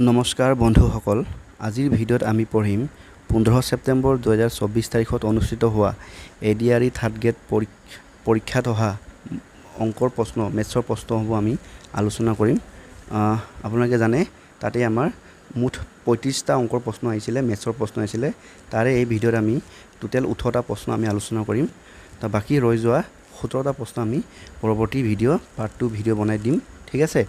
নমস্কাৰ বন্ধুসকল, আজিৰ ভিডিঅ'ত আমি পঢ়িম 15 ছেপ্টেম্বৰ 2024 তাৰিখত অনুষ্ঠিত হোৱা এডিআৰই থাৰ্ড গ্ৰেড পৰীক্ষাত অহা অংকৰ প্ৰশ্ন মেথছৰ প্ৰশ্নসমূহ আমি আলোচনা কৰিম। আপোনালোকে জানে তাতে আমাৰ মুঠ 35টা অংকৰ প্ৰশ্ন আহিছিলে, মেথছৰ প্ৰশ্ন আহিছিলে। তাৰে এই ভিডিঅ'ত আমি টোটেল 18টা প্ৰশ্ন আমি আলোচনা কৰিম। তো বাকী ৰৈ যোৱা 17টা প্ৰশ্ন আমি পৰৱৰ্তী ভিডিঅ' পাৰ্ট 2 ভিডিঅ' বনাই দিম, ঠিক আছে।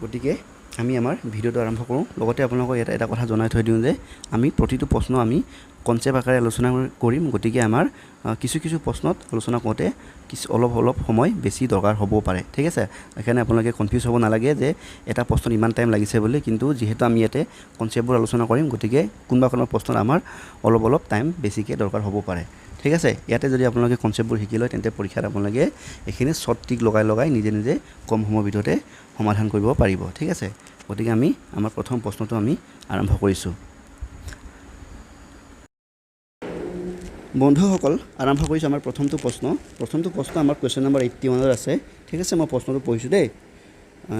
গতিকে আমি আমাৰ ভিডিঅ'টো আৰম্ভ কৰোঁ। লগতে আপোনালোকক এটা কথা জনাই থৈ দিওঁ যে আমি প্ৰতিটো প্ৰশ্ন আমি কনচেপ্ট আকাৰে আলোচনা কৰিম। গতিকে আমাৰ কিছু প্ৰশ্নত আলোচনা কৰোঁতে অলপ সময় বেছি দৰকাৰ হ'ব পাৰে, ঠিক আছে। সেইকাৰণে আপোনালোকে কনফিউজ হ'ব নালাগে যে এটা প্ৰশ্নত ইমান টাইম লাগিছে বুলি। কিন্তু যিহেতু আমি ইয়াতে কনচেপ্টবোৰ আলোচনা কৰিম, গতিকে কোনোবা প্ৰশ্নত আমাৰ অলপ টাইম বেছিকৈ দৰকাৰ হ'ব পাৰে, ঠিক আছে। ইয়াতে যদি আপোনালোকে কনচেপ্টবোৰ শিকি লয় তেন্তে পৰীক্ষাত আপোনালোকে এইখিনি শ্বৰ্ট ট্ৰিক লগাই নিজে কম সময়ৰ ভিতৰতে সমাধান কৰিব পাৰিব, ঠিক আছে। গতিকে আমি আমাৰ প্ৰথম প্ৰশ্নটো আমি আৰম্ভ কৰিছোঁ। বন্ধুসকল, আৰম্ভ কৰিছোঁ আমাৰ প্ৰথমটো প্ৰশ্ন আমাৰ কুৱেশ্যন নম্বৰ 81 আছে, ঠিক আছে। মই প্ৰশ্নটো পঢ়িছোঁ দেই।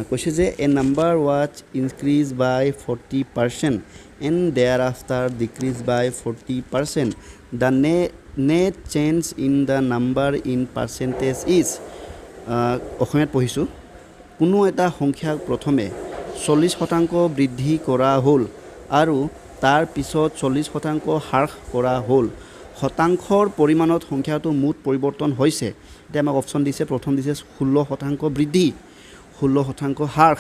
কৈছে যে a number was increase by 40% and thereafter decrease by 40%, the net change in the number in percentage is. অসমীয়াত পঢ়িছোঁ। কোনো এটা সংখ্যাক প্ৰথমে 40% বৃদ্ধি কৰা হ'ল আৰু তাৰ পিছত 40% হ্ৰাস কৰা হ'ল। শতাংশৰ পৰিমাণত সংখ্যাটো মুঠ পৰিৱৰ্তন হৈছে। এতিয়া আমাক অপশ্যন দিছে, প্ৰথম দিছে 16% বৃদ্ধি, 16% হ্ৰাস,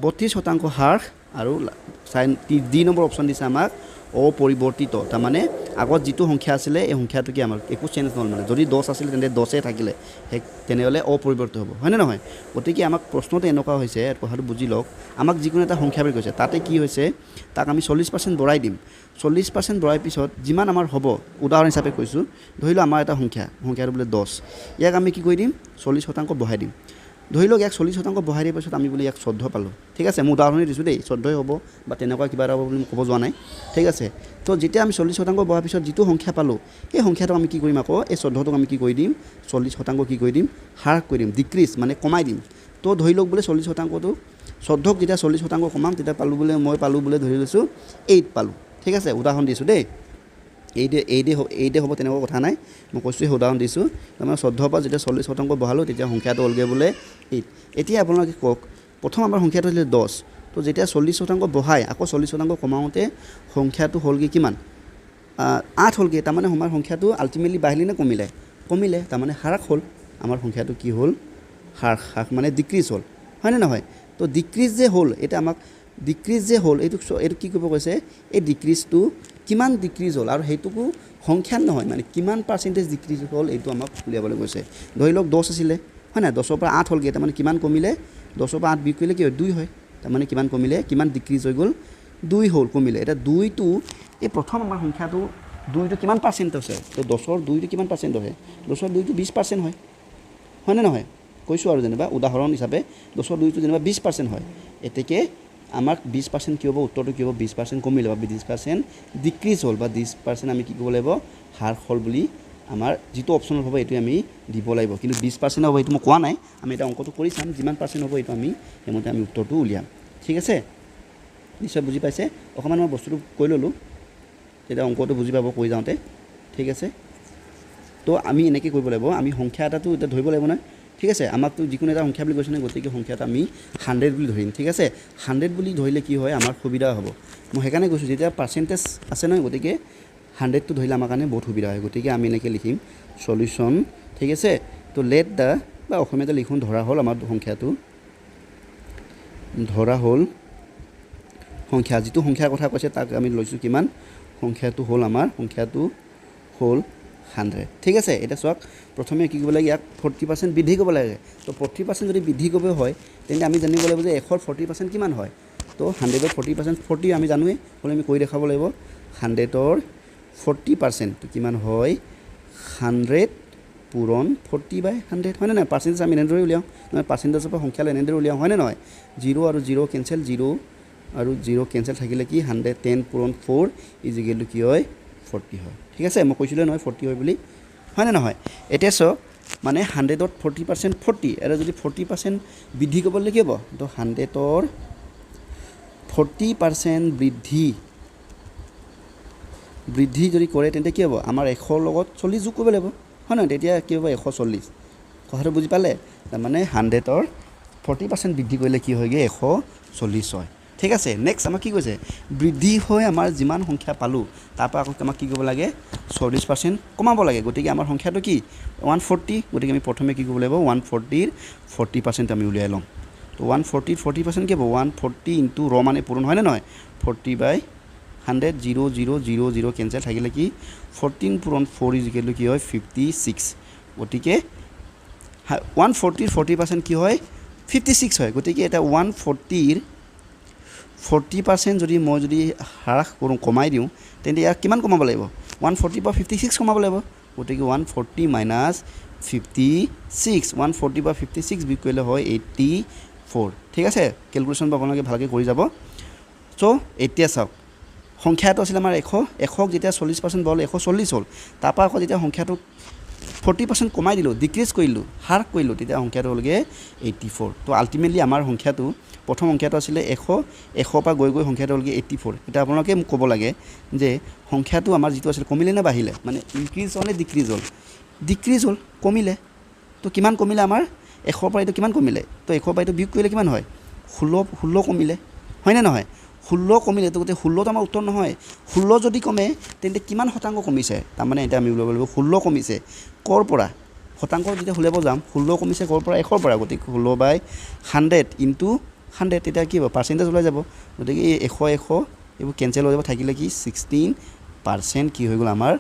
32% হ্ৰাস আৰু ডি নম্বৰ অপশ্যন দিছে আমাক অপৰিৱৰ্তিত। তাৰমানে আগত যিটো সংখ্যা আছিলে এই সংখ্যাটো কি আমাৰ একো চেঞ্জ নহ'ল। মানে যদি 10 আছিলে তেন্তে 10 থাকিলে, তেনেহ'লে অপৰিৱৰ্তিত হ'ব, হয়নে নহয়। গতিকে আমাক প্ৰশ্নটো এনেকুৱা হৈছে, কথাটো বুজি লওক। আমাক যিকোনো এটা সংখ্যা বুলি কৈছে, তাতে কি হৈছে, তাক আমি 40% বঢ়াই দিম। 40% বঢ়াই পিছত যিমান আমাৰ হ'ব, উদাহৰণ হিচাপে কৈছোঁ, ধৰি লওক আমাৰ এটা সংখ্যাটো বোলে 10, ইয়াক আমি কি কৰি দিম, 40% বঢ়াই দিম। ধৰি লওক ইয়াক 40% বঢ়াই দিয়াৰ পিছত আমি বোলে ইয়াক 14 পালোঁ, ঠিক আছে। মই উদাহৰণে দিছোঁ দেই, 14 হ'ব বা তেনেকুৱা কিবা এটা হ'ব বুলি ক'ব যোৱা নাই, ঠিক আছে। তো যেতিয়া আমি 40% বঢ়াৰ পিছত যিটো সংখ্যা পালোঁ, সেই সংখ্যাটোক আমি কি কৰিম, আকৌ এই 14টোক আমি কি কৰি দিম, 40% কি কৰি দিম, হ্ৰাস কৰি দিম, ডিক্ৰিজ মানে কমাই দিম। তো ধৰি লওক বোলে 40%টো 14ক যেতিয়া 40% কমাম তেতিয়া মই পালোঁ বোলে ধৰি লৈছোঁ 8 পালোঁ, ঠিক আছে। উদাহৰণ দিছোঁ দেই, এইদে হ'ব তেনেকুৱা কথা নাই, মই কৈছোঁ সেই উদাহৰণ দিছোঁ। তাৰমানে 14ৰ পৰা যেতিয়া 40% বঢ়ালোঁ তেতিয়া সংখ্যাটো হ'লগৈ বোলে 8। এতিয়া আপোনালোকে কওক, প্ৰথম আমাৰ সংখ্যাটো হৈছিলে 10, তো যেতিয়া 40% বঢ়াই আকৌ 40% কমাওঁতে সংখ্যাটো হ'লগৈ কিমান, 8 হ'লগৈ। তাৰমানে আমাৰ সংখ্যাটো আল্টিমেটলি বাঢ়িলে নে কমিলে, তাৰমানে হ্ৰাস হ'ল। আমাৰ সংখ্যাটো কি হ'ল, হ্ৰাস মানে ডিক্ৰিজ হ'ল, হয়নে নহয়। তো ডিক্ৰিজ যে হ'ল, এতিয়া আমাক ডিক্ৰিজ যে হ'ল এইটো কি কৰিব কৈছে, এই ডিক্ৰিজটো কিমান ডিক্ৰিজ হ'ল আৰু সেইটোকো সংখ্যাত নহয়, মানে কিমান পাৰ্চেণ্টেজ ডিক্ৰিজ হ'ল এইটো আমাক উলিয়াবলৈ কৈছে। ধৰি লওক 10 আছিলে, হয় নাই, 10ৰ পৰা 8 হ'লগৈ, তাৰমানে কিমান কমিলে, 10ৰ পৰা 8 বিয়োগ কৰিলে কি হয়, 2 হয়। তাৰমানে কিমান কমিলে, কিমান ডিক্ৰিজ হৈ গ'ল, 2 হ'ল, কমিলে। এতিয়া 2টো এই প্ৰথম আমাৰ সংখ্যাটো 2টো কিমান পাৰ্চেণ্ট আছে, তো 10ৰ 2টো কিমান পাৰ্চেণ্ট হয়, 10ৰ 2টো 20% হয়, হয়নে নহয়। কৈছোঁ আৰু যেনিবা উদাহৰণ হিচাপে 10ৰ 2টো যেনিবা 20% হয়। এতেকে আমাক 20% কি হ'ব, উত্তৰটো কি হ'ব, 20% কমিলে বা 20% ডিক্ৰিজ হ'ল বা 20% আমি কি কৰিব লাগিব, হ্ৰাস হ'ল বুলি আমাৰ যিটো অপশ্যনত হ'ব এইটোৱে আমি দিব লাগিব। কিন্তু 20% হ'ব এইটো মই কোৱা নাই, আমি এটা অংকটো কৰি চাম, যিমান পাৰ্চেণ্ট হ'ব এইটো আমি সেইমতে আমি উত্তৰটো উলিয়াম, ঠিক আছে। নিশ্চয় বুজি পাইছে। অকণমান মই বস্তুটো কৈ ল'লোঁ, তেতিয়া অংকটো বুজি পাব কৈ যাওঁতে, ঠিক আছে। তো আমি এনেকৈ কৰিব লাগিব, আমি সংখ্যা এটাটো এতিয়া ধৰিব লাগিব নহয়, ঠিক আছে। আমাকতো যিকোনো এটা সংখ্যা বুলি কৈছে নহয়, গতিকে সংখ্যাটো আমি 100 বুলি ধৰিম, ঠিক আছে। 100 বুলি ধৰিলে কি হয়, আমাৰ সুবিধা হ'ব। মই সেইকাৰণে কৈছোঁ যেতিয়া পাৰ্চেণ্টেজ আছে নহয়, গতিকে 100টো ধৰিলে আমাৰ কাৰণে বহুত সুবিধা হয়। গতিকে আমি এনেকৈ লিখিম সলিউশ্যন, ঠিক আছে। তো লেট দ্য, বা অসমীয়াতে লিখোঁ, ধৰা হ'ল আমাৰ সংখ্যাটো, ধৰা হ'ল সংখ্যা, যিটো সংখ্যাৰ কথা কৈছে তাক আমি লৈছোঁ কিমান, সংখ্যাটো হ'ল 100, ঠিক আছে। এতিয়া চাওক, প্ৰথমে কি কৰিব লাগে, ইয়াক 40% বৃদ্ধি কৰিব লাগে। তো 40% যদি বৃদ্ধি কৰিব হয় তেন্তে আমি জানিব লাগিব যে 100ৰ 40% কিমান হয়। তো 100ৰ 40% 40 আমি জানোৱেই, হ'লে আমি কৰি দেখাব লাগিব। 100ৰ 40% কিমান হয়, 100 পূৰণ 40/100, হয়নে নহয়। পাৰ্চেণ্টেজ আমি এনেদৰে উলিয়াওঁ, নহয় পাৰ্চেণ্টেজৰ পৰা সংখ্যালৈ এনেদৰে উলিয়াওঁ, হয়নে নহয়। 0 আৰু 0 কেঞ্চেল, 0 আৰু 0 কেঞ্চেল থাকিলে কি 110 পূৰণ 4 ইজিকেলটো কি হয়, 40 হয়, ঠিক আছে। মই কৈছিলোঁ নহয় 40 হয় বুলি, হয়নে নহয়। এতিয়া চাওক, মানে 100ত 40% 40, আৰু যদি 40% বৃদ্ধি কৰিবলৈ কি হ'ব, তো 100ৰ 40% বৃদ্ধি যদি কৰে তেন্তে কি হ'ব আমাৰ 100 লগত 40 যোগ কৰিব লাগিব হয় নহয় তেতিয়া কি হ'ব 140 কথাটো বুজি পালে তাৰমানে 100ৰ 40% বৃদ্ধি কৰিলে কি হয়গে 140 হয় ঠিক আছে নেক্সট আমাক কি কৈছে বৃদ্ধি হৈ আমাৰ যিমান সংখ্যা পালো তাৰ পৰা আকৌ আমাক কি কৰিব লাগে 40% কমাব লাগে গতিকে আমাৰ সংখ্যাটো কি 140 গতিকে আমি প্ৰথমে কি কৰিব লাগিব 140 ৰ 40% আমি উলিয়াই লম তো 140 40% কি হ'ব 140 ইনটু ৰ মানে পূৰণ হয় নে নহয় 40/100 0 0 0 0 কেনসেল থাকিলে কি 14 পূৰণ 4 ইকুৱেল টু কি হয় 56 গতিকে 140 ৰ 40% কি হয় 56 হয় গতিকে এটা 140 ৰ 40% যদি মই যদি হ্ৰাস কৰোঁ কমাই দিওঁ তেন্তে ইয়াক কিমান কমাব লাগিব 140 পৰা 56 কমাব লাগিব গতিকে 140 মাইনাছ 56 140 পৰা 56 বিয়োগ কৰিলে হয় 84 ঠিক আছে কেলকুলেশ্যনটো আপোনালোকে ভালকৈ কৰি যাব চ' এতিয়া চাওক সংখ্যাটো আছিল আমাৰ 100ক যেতিয়া 40% বঢ়ালোঁ 140 হ'ল তাৰপৰা আকৌ যেতিয়া সংখ্যাটো 40% কমাই দিলোঁ ডিক্ৰিজ কৰিলোঁ হ্ৰাস কৰিলোঁ তেতিয়া সংখ্যাটো হ'লগৈ 84 তো আল্টিমেটলি আমাৰ সংখ্যাটো প্ৰথম সংখ্যাটো আছিলে 100 পৰা গৈ সংখ্যাটো হ'লগৈ 84 এতিয়া আপোনালোকে মোক ক'ব লাগে যে সংখ্যাটো আমাৰ যিটো আছিল কমিলে নে বাঢ়িলে মানে ইনক্ৰিজ হ'ল নে ডিক্ৰিজ হ'ল কমিলে তো কিমান কমিলে আমাৰ 100 পৰা এইটো কিমান কমিলে তো 100 পৰা এইটো বিয়োগ কৰিলে কিমান হয় 16 কমিলে হয়নে নহয় 16 কমিলে তো গোটেই 16টো আমাৰ উত্তৰ নহয় 16 যদি কমে তেন্তে কিমান শতাংশ কমিছে তাৰমানে এতিয়া আমি উলিয়াব লাগিব 16 কমিছে কৰ পৰা শতাংশ যেতিয়া উলিয়াব যাম 16 কমিছে কৰ পৰা 100 পৰা গতিকে 16/100 ইনটু 100 তেতিয়া কি হ'ব পাৰ্চেণ্টেজ ওলাই যাব গতিকে এই 100 এইবোৰ কেনচেল হৈ যাব থাকিলে কি 16% কি হৈ গ'ল আমাৰ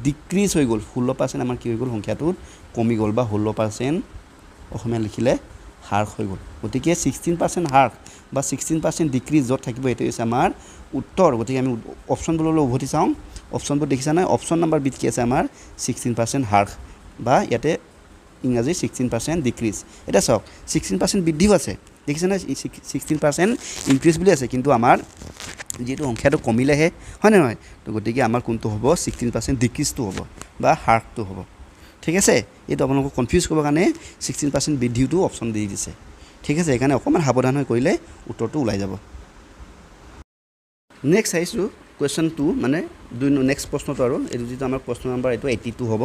ডিক্ৰিজ হৈ গ'ল 16% আমাৰ কি হৈ গ'ল সংখ্যাটোত কমি গ'ল বা 16% অসমীয়া লিখিলে হ্ৰাস হৈ গ'ল গতিকে 16% হ্ৰাস বা 16% ডিক্ৰিজ য'ত থাকিব এইটো হৈছে আমাৰ উত্তৰ গতিকে আমি অপশ্যনবোৰলৈ উভতি চাওঁ অপশ্যনবোৰ দেখিছা নাই অপশ্যন নম্বৰ বিত কি আছে আমাৰ 16% হ্ৰাস বা ইয়াতে ইংৰাজী 16% ডিক্ৰিজ এটা চাওক 16% বৃদ্ধিও আছে দেখিছে নাই 16% ইনক্ৰিজ বুলি আছে কিন্তু আমাৰ যিটো সংখ্যাটো কমিলেহে হয় নে নহয় তো গতিকে আমাৰ কোনটো হ'ব 16% ডিক্ৰিজটো হ'ব বা হ্ৰাসটো হ'ব ঠিক আছে এইটো আপোনালোকক কনফিউজ কৰিবৰ কাৰণে 16% বৃদ্ধিটো অপশ্যন দি দিছে ঠিক আছে সেইকাৰণে অকণমান সাৱধান হৈ কৰিলে উত্তৰটো ওলাই যাব নেক্সট আহিছোঁ কুৱেশ্যন 2 মানে নেক্সট প্ৰশ্নটো আৰু এইটো যিটো আমাৰ প্ৰশ্ন নম্বৰ এইটো 82 হ'ব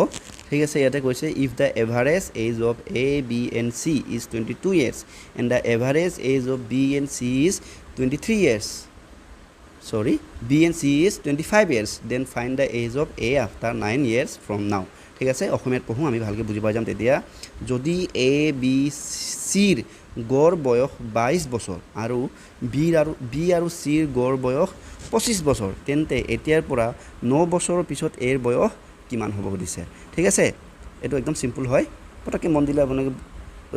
ঠিক আছে ইয়াতে কৈছে if the average age of A B and C is 22 years and the average age of B and C is 23 years B and C is 25 years then find the age of A after 9 years from now ঠিক আছে অসমীয়াত পঢ়োঁ আমি ভালকৈ বুজি পাই যাম তেতিয়া যদি এ বি চিৰ গড় বয়স 22 বছৰ আৰু বি আৰু চিৰ গড় বয়স 25 বছৰ তেন্তে এতিয়াৰ পৰা 9 বছৰৰ পিছত এৰ বয়স কিমান হ'ব সুধিছে ঠিক আছে এইটো একদম চিম্পল হয় পটককৈ মন দিলে আপোনালোকে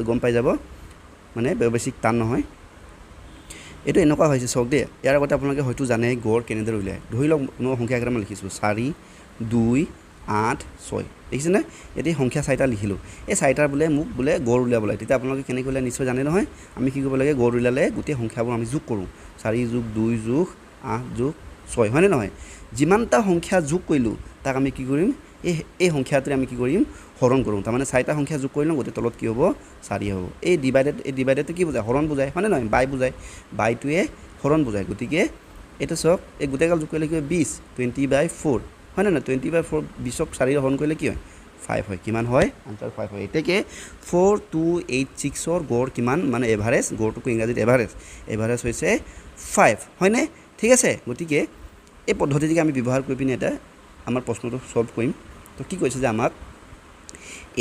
গম পাই যাব মানে বেছি টান নহয় এইটো এনেকুৱা হৈছে চাওক দেই ইয়াৰ আগতে আপোনালোকে হয়তো জানে গড় কেনেদৰে উলিয়ায় ধৰি লওক মই সংখ্যা কেইটামান লিখিছোঁ 4 2 8 6 দেখিছেনে এতিয়া সংখ্যা 4টা লিখিলোঁ এই 4টাৰ বোলে মোক বোলে গড় উলিয়াব লাগে তেতিয়া আপোনালোকে কেনেকৈ উলিয়ায় নিশ্চয় জানে নহয় আমি কি কৰিব লাগে গড় উলিয়ালে গোটেই সংখ্যাবোৰ আমি যোগ কৰোঁ 4 যোগ 2 যোগ 8 যোগ 6 হয়নে নহয় যিমানটা সংখ্যা যোগ কৰিলোঁ তাক আমি কি কৰিম এই সংখ্যাটোৰে আমি কি কৰিম হৰণ কৰোঁ তাৰমানে 4টা সংখ্যা যোগ কৰিলোঁ গোটেই তলত কি হ'ব 4 হ'ব এই ডিভাইডেডটো কি বুজায় হৰণ বুজায় হয়নে নহয় বাই বুজায় বাইটোৱে হৰণ বুজায় গতিকে এইটো চাওক এই গোটেইগাল যোগ কৰিলে কি হয় 20/4 হয় নহয় 20/4 20ক 4ৰে হৰণ কৰিলে কি হয় 5 হয় কিমান হয় আনচাৰ 5 হয় এতিয়াকে 4286ৰ গড় কিমান মানে এভাৰেজ গড়টোক ইংৰাজীত এভাৰেজ হৈছে 5 হয়নে ঠিক আছে গতিকে এই পদ্ধতিটিকে আমি ব্যৱহাৰ কৰি পিনে এটা আমাৰ প্ৰশ্নটো সলভ কৰিম তো কি কৈছে যে আমাক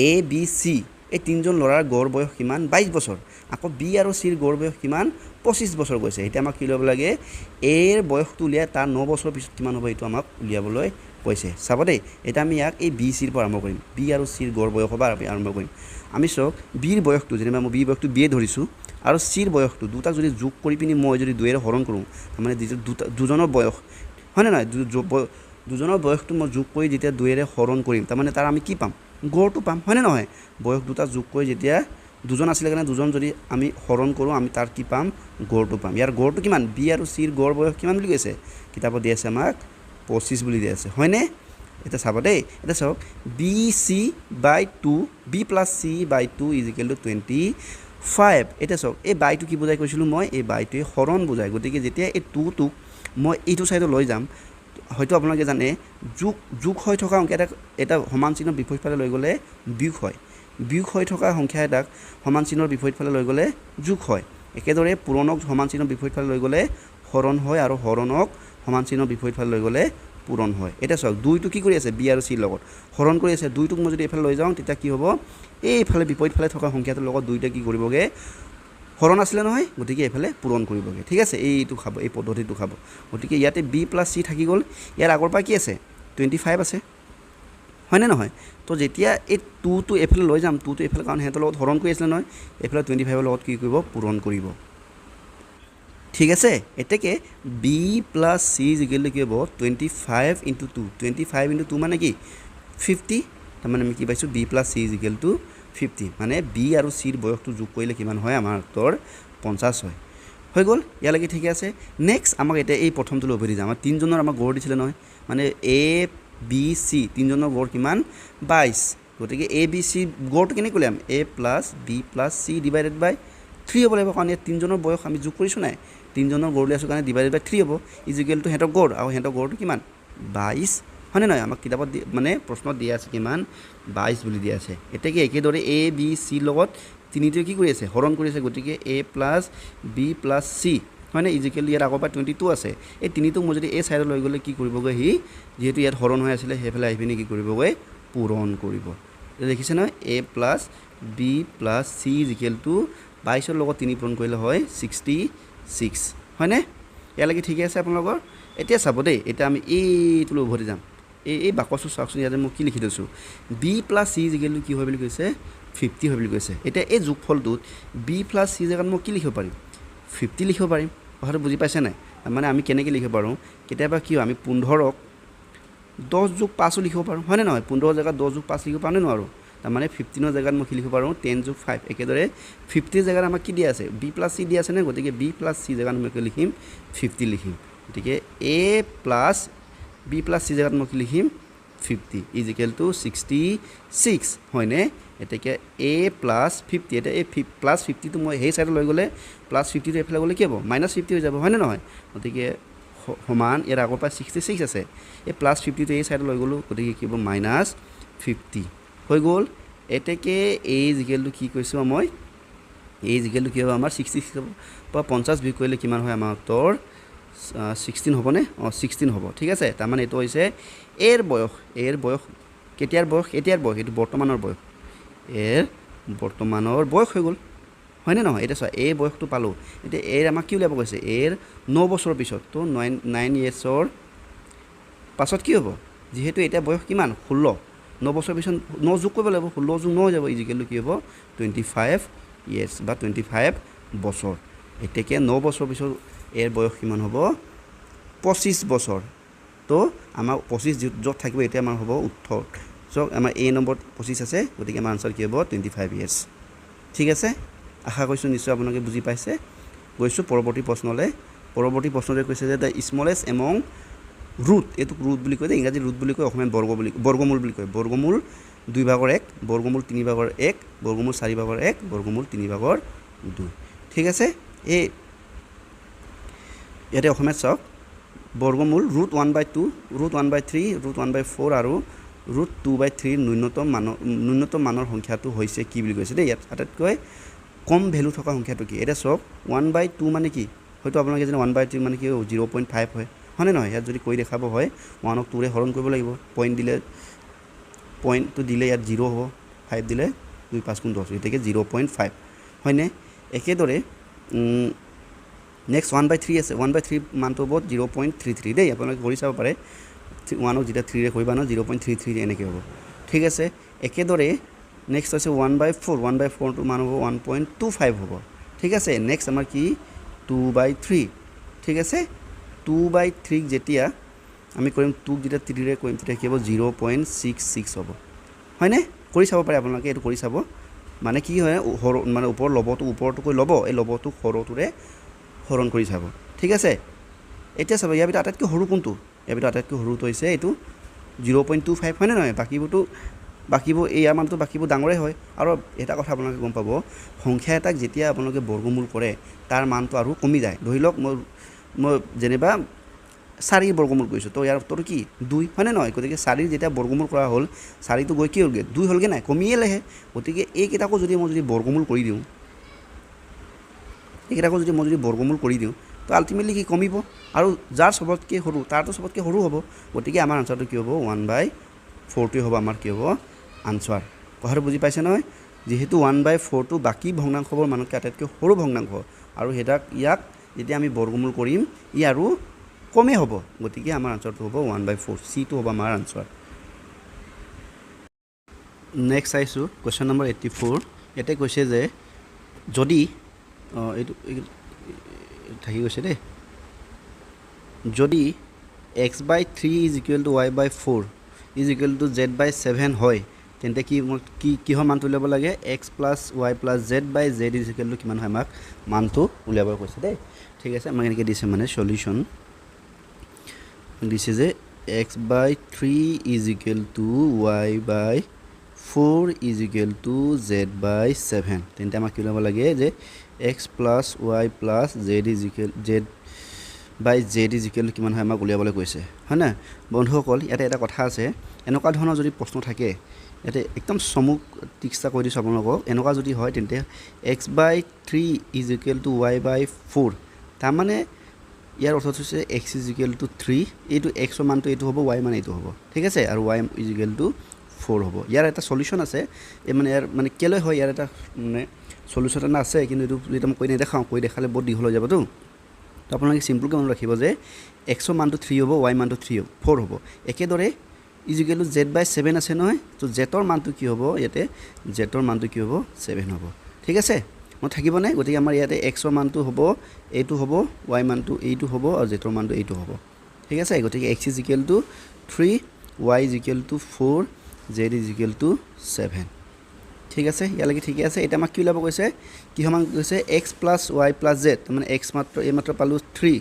এ বি চি এই তিনিজন ল'ৰাৰ গড় বয়স কিমান 22 বছৰ আকৌ বি আৰু চিৰ গড় বয়স কিমান 25 বছৰ গৈছে এতিয়া আমাক কি ল'ব লাগে এৰ বয়সটো উলিয়াই তাৰ 9 বছৰৰ পিছত কিমান হ'ব এইটো আমাক উলিয়াবলৈ কৈছে চাব দেই এতিয়া আমি ইয়াক এই বি চিৰ পৰা আৰম্ভ কৰিম বি আৰু চিৰ গড় বয়সৰ পৰা আৰম্ভ কৰিম আমি চাওক বিৰ বয়সটো যেনিবা মই বি বয়সটো বিয়ে ধৰিছোঁ আৰু চিৰ বয়সটো দুটাক যদি যোগ কৰি পিনি মই যদি 2ৰে হৰণ কৰোঁ তাৰমানে দুজনৰ বয়স হয়নে নহয় দুজনৰ বয়সটো মই যোগ কৰি যেতিয়া 2ৰে হৰণ কৰিম তাৰমানে তাৰ আমি কি পাম গড়টো পাম হয়নে নহয় বয়স দুটা যোগ কৰি যেতিয়া দুজন আছিলে কাৰণে দুজন যদি আমি হৰণ কৰোঁ আমি তাৰ কি পাম গড়টো পাম ইয়াৰ গড়টো কিমান বি আৰু চিৰ গড় বয়স কিমান বুলি কৈছে কিতাপত দি আছে আমাক 25 বুলি দি আছে হয়নে এটা চাব দেই এটা চাওক B C by 2 B plus C by 2 is equal to 20 5 এটা চাওক এই বাইটো কি বুজাই কৈছিলোঁ মই এই বাইটোৱে হৰণ বুজায় গতিকে যেতিয়া এই 2টোক মই এইটো ছাইডত লৈ যাম হয়তো আপোনালোকে জানে যোগ হৈ থকা সংখ্যা এটা সমান চিহ্নৰ বিপৰীত ফালে লৈ গ'লে বিয়োগ হয় বিয়োগ হৈ থকা সংখ্যা এটাক সমান চিহ্নৰ বিপৰীত ফালে লৈ গ'লে যোগ হয় একেদৰে পূৰণক সমান চিহ্নৰ বিপৰীত ফালে লৈ গ'লে হৰণ হয় আৰু হৰণক সমান চিহ্নৰ বিপৰীত ফালে লৈ গ'লে পূৰণ হয় এটা চাওক 2টো কি কৰি আছে বি আৰু চিৰ লগত হৰণ কৰি আছে 2টোক মই যদি এইফালে লৈ যাওঁ তেতিয়া কি হ'ব এইফালে বিপৰীত ফালে থকা সংখ্যাটোৰ লগত 2টা কি কৰিবগৈ হৰণ আছিলে নহয় গতিকে এইফালে পূৰণ কৰিবগৈ ঠিক আছে এইটো খাব এই পদ্ধতিটো খাব গতিকে ইয়াতে বি প্লাছ চি থাকি গ'ল ইয়াৰ আগৰ পৰা কি আছে 25 আছে হয়নে নহয় তো যেতিয়া এই 2টো এইফালে লৈ যাম 2টো এইফালে কাৰণ সিহঁতৰ লগত হৰণ কৰি আছিলে নহয় এইফালে 25ৰ লগত কি কৰিব পূৰণ কৰিব ঠিক আছে এতেকে B plus C equal to কি হ'ব 25 ইনটু 2 25 ইনটু 2 মানে কি 50 তাৰমানে আমি কি পাইছোঁ B plus C equal to 50 মানে বি আৰু চিৰ বয়সটো যোগ কৰিলে কিমান হয় আমাৰ উত্তৰ 50 হয় হৈ গ'ল ইয়ালৈকে ঠিকে আছে নেক্সট আমাক এতিয়া এই প্ৰথমটোলৈ উভতি যাম আমাৰ তিনিজনৰ আমাক গড় দিছিলে নহয় মানে এ বি চি তিনিজনৰ গড় কিমান 22 গতিকে এ বি চি গড়টো কেনেকৈ উলিয়াম A plus B plus C divided by 3 হ'ব লাগিব কাৰণ ইয়াত তিনিজনৰ বয়স আমি যোগ কৰিছোঁ নাই তিনিজনৰ গড় উলিয়াইছোঁ কাৰণে ডিভাইডেড বাই 3 হ'ব ইজিকেল টু সিহঁতৰ গড় আৰু সিহঁতৰ গড়টো কিমান 22 হয়নে নহয় আমাক কিতাপত মানে প্ৰশ্নত দিয়া আছে কিমান 22 বুলি দিয়া আছে এতিয়া কি একেদৰে এ বি চি লগত তিনিটোৱে কি কৰি আছে হৰণ কৰি আছে গতিকে এ প্লাছ বি প্লাছ চি হয়নে ইজিকেল ইয়াত আগৰ পৰা 22 আছে এই তিনিটোক মই যদি এই ছাইডত লৈ গ'লে কি কৰিবগৈ সি যিহেতু ইয়াত হৰণ হৈ আছিলে সেইফালে আহি পিনে কি কৰিবগৈ পূৰণ কৰিব দেখিছে নহয় A plus B plus C equal to 22ৰ লগত 3 পূৰণ কৰিলে হয় 66 হয়নে ইয়ালৈকে ঠিকে আছে আপোনালোকৰ এতিয়া চাব দেই এতিয়া আমি এইটোলৈ উভতি যাম এই বাকচটো চাওকচোন ইয়াতে মই কি লিখি দিছোঁ B plus C equal to কি হয় বুলি কৈছে 50 হয় বুলি কৈছে এতিয়া এই যোগফলটোত বি প্লাছ চি জেগাত মই কি লিখিব পাৰিম 50 লিখিব পাৰিম কথাটো বুজি পাইছে নাই মানে আমি কেনেকৈ লিখিব পাৰোঁ কেতিয়াবা কি হয় আমি 15ক 10 যোগ 5 লিখিব পাৰোঁ হয়নে নহয় 15 জেগাত 10 যোগ 5 লিখিব পাৰোঁ নে নোৱাৰোঁ তাৰমানে 15ৰ জেগাত মই কি লিখিব পাৰোঁ 10 যোগ 5 একেদৰে 50 জেগাত আমাক কি দিয়া আছে বি প্লাছ চি দিয়া আছে নে গতিকে বি প্লাছ চি জেগাত মই কি লিখিম 50 লিখিম গতিকে এ প্লাছ বি প্লাছ চি জেগাত মই কি লিখিম 50 ইজিকেল টু 66 হয়নে এতিয়া এ প্লাছ 50 এতিয়া এই প্লাছ 50টো মই সেই ছাইডত লৈ গ'লে প্লাছ 50টো এইফালে গ'লে কি হ'ব মাইনাছ 50 হৈ যাব হয়নে নহয় গতিকে সমান ইয়াৰ আগৰ পৰা 66 আছে এই প্লাছ 50টো এই ছাইডত লৈ গ'লোঁ গতিকে কি হ'ব মাইনাছ 50 হৈ গ'ল এতেকে এই ইজিকেলটো কি কৈছোঁ মই এই ইজিকেলটো কি হ'ব আমাৰ 66 পৰা 50 বিয়োগ কৰিলে কিমান হয় আমাৰ উত্তৰ 16 হ'বনে 16 হ'ব ঠিক আছে তাৰমানে এইটো হৈছে এৰ বয়স কেতিয়াৰ বয়স এতিয়াৰ বয়স এইটো বৰ্তমানৰ বয়স এৰ বৰ্তমানৰ বয়স হৈ গ'ল হয়নে নহয় এতিয়া চোৱা এই বয়সটো পালোঁ এতিয়া এৰ আমাক কি উলিয়াব কৈছে এৰ 9 বছৰৰ পিছত তো 9 ইয়েৰ্ছৰ পাছত কি হ'ব যিহেতু এতিয়া বয়স কিমান 16 9 বছৰ পিছত 9 যোগ কৰিব লাগিব 16 যোগ 9 হৈ যাব ইজিকেলটো কি হ'ব 25 ইয়েৰ্ছ বা 25 বছৰ এতিয়া 9 বছৰ পিছত এৰ বয়স কিমান হ'ব 25 বছৰ তো আমাৰ 25 য'ত থাকিব এতিয়া আমাৰ হ'ব উত্তৰ চাওক আমাৰ এ নম্বৰ 25 আছে গতিকে আমাৰ আনচাৰ কি হ'ব 25 ইয়েৰ্ছ ঠিক আছে আশা কৰিছোঁ নিশ্চয় আপোনালোকে বুজি পাইছে গৈছোঁ পৰৱৰ্তী প্ৰশ্নলৈ পৰৱৰ্তী প্ৰশ্নটোৱে কৈছে যে দ্য স্মলেষ্ট এমং ৰুট এইটোক ৰুট বুলি কয় ইংৰাজী ৰুট বুলি কয় অসমীয়াত বৰ্গমূল বুলি কয় বৰ্গমূল 2 ভাগৰ 1 বৰ্গমূল 3 ভাগৰ 1 বৰ্গমূল 4 ভাগৰ 1 বৰ্গমূল 3 ভাগৰ 2 ঠিক আছে এই ইয়াতে অসমীয়াত চাওক বৰ্গমূল ৰুট 1/2 ৰুট 1/3 ৰুট 1/4 আৰু ৰুট 2/3 ন্যূনতম মানৰ সংখ্যাটো হৈছে কি বুলি কৈছে দেই ইয়াত আটাইতকৈ কম ভেলু থকা সংখ্যাটো কি এতিয়া চাওক 1/2 মানে কি হয়তো আপোনালোকে জানে 1/3 মানে কি 0.5 হয় হয়নে নহয় ইয়াত যদি কৈ দেখাব হয় 1ক 2ৰে হৰণ কৰিব লাগিব পইণ্টটো দিলে ইয়াত 0 হ'ব 5 দিলে 2 5 গুণ 10 গতিকে 0.5 হয়নে একেদৰে নেক্সট 1/3 আছে 1/3 মানটো হ'ব 0.33 দেই আপোনালোকে কৰি চাব পাৰে 1ক যেতিয়া 3ৰে কৰিবা ন 0.33 এনেকৈ হ'ব ঠিক আছে একেদৰে নেক্সট আছে 1/4টো মান হ'ব 1.25 হ'ব ঠিক আছে নেক্সট আমাৰ কি 2/3 ঠিক আছে 2/3 যেতিয়া আমি কৰিম 2ক যেতিয়া 3ৰে কৰিম তেতিয়া কি হ'ব 0.66 হ'ব হয়নে কৰি চাব পাৰে আপোনালোকে এইটো কৰি চাব মানে কি হয় মানে ওপৰৰ ওপৰটোকৈ ল'ব এই লবটোক সৰুটোৰে হৰণ কৰি চাব ঠিক আছে এতিয়া চাব ইয়াৰ ভিতৰত আটাইতকৈ সৰু কোনটো ইয়াৰ ভিতৰত আটাইতকৈ সৰুটো হৈছে এইটো 0.25 হয়নে নহয় বাকীবোৰতো বাকীবোৰ ইয়াৰ মানটো বাকীবোৰ ডাঙৰেই হয় আৰু এটা কথা আপোনালোকে গম পাব সংখ্যা এটাক যেতিয়া আপোনালোকে বৰ্গমূল কৰে তাৰ মানটো আৰু কমি যায় ধৰি লওক মই যেনিবা 4 বৰ্গমূল কৰিছোঁ তো ইয়াৰ উত্তৰটো কি 2 হয়নে নহয় গতিকে 4 যেতিয়া বৰ্গমূল কৰা হ'ল 4টো গৈ কি হ'লগৈ 2 হ'লগৈ নাই কমিয়েলেহে গতিকে এইকেইটাকো যদি মই বৰ্গমূল কৰি দিওঁ এইকেইটাকো যদি মই বৰ্গমূল কৰি দিওঁ তো আল্টিমেটলি কি কমিব আৰু যাৰ সবতকৈ সৰু তাৰটো সবতকৈ সৰু হ'ব গতিকে আমাৰ আনচাৰটো কি হ'ব 1/4টোৱে হ'ব আমাৰ কি হ'ব আনচাৰ কথাটো বুজি পাইছে নহয় যেহেতু 1/4টো বাকী ভগ্নাংশবোৰ মানতকৈ আটাইতকৈ সৰু ভগ্নাংশ আৰু ইয়াক যেতিয়া আমি বৰ্গমূল কৰিম ই আৰু কমে হ'ব গতিকে আমাৰ আনচাৰটো হ'ব 1/4 সিটো হ'ব আমাৰ আনচাৰ নেক্সট চাইছোঁ কুৱেশ্যন নম্বৰ 84 ইয়াতে কৈছে যে যদি এইটো থাকি গৈছে দেই যদি x/3 is equal two y/4 is equal two z/7 হয় তেন্তে কিহৰ মানটো উলিয়াব লাগে x + y + z/z is equal two কিমান হয় আমাক মানটো উলিয়াব কৈছে দেই ঠিক আছে আমাক এনেকৈ দিছে মানে সলিউশ্যন দিছে যে x/3 is equal two y/4 is equal two z/7 তেন্তে আমাক কি উলিয়াব লাগে যে x + y + z is equal z/z is equal two কিমান হয় আমাক উলিয়াবলৈ কৈছে হয় না বন্ধুসকল ইয়াতে এটা কথা আছে এনেকুৱা ধৰণৰ যদি প্ৰশ্ন থাকে ইয়াতে একদম চমুক টিক্সটা কৈ দিছোঁ আপোনালোকক এনেকুৱা যদি হয় তেন্তে x/3 is equal two y/4 তাৰমানে ইয়াৰ অৰ্থ হৈছে x ইজ ইকুৱেল টু 3 এইটো xৰ মানটো এইটো হ'ব y মানে এইটো হ'ব ঠিক আছে আৰু y ইজ ইকুৱেল টু 4 হ'ব ইয়াৰ এটা সলিউশ্যন আছে এই মানে ইয়াৰ মানে কেলৈ হয় ইয়াৰ এটা মানে সলিউশ্যন এটা আছে কিন্তু এইটো যদি মই কৈ নেদেখাওঁ কৈ দেখালে বহুত দীঘল হৈ যাবতো তো আপোনালোকে চিম্পলকৈ মনত ৰাখিব যে xৰ মানটো 3 হ'ব y মানটো 4 হ'ব একেদৰে ইজ ইকুৱেল টু z/7 আছে নহয় তো জেটৰ মানটো কি হ'ব ইয়াতে জেটৰ মানটো কি হ'ব 7 হ'ব ঠিক আছে মই থাকিব নাই গতিকে আমাৰ ইয়াতে xৰ মানটো হ'ব এইটো হ'ব y মানটো এইটো হ'ব আৰু জেটৰ মানটো এইটো হ'ব ঠিক আছে গতিকে x is equal two 3 y is equal two 4 z is equal two 7 ঠিক আছে ইয়ালৈকে ঠিকে আছে এটা আমাক কি ওলাব কৈছে কি সমান কৈছে x + y + z মানে x মাত্ৰ পালোঁ 3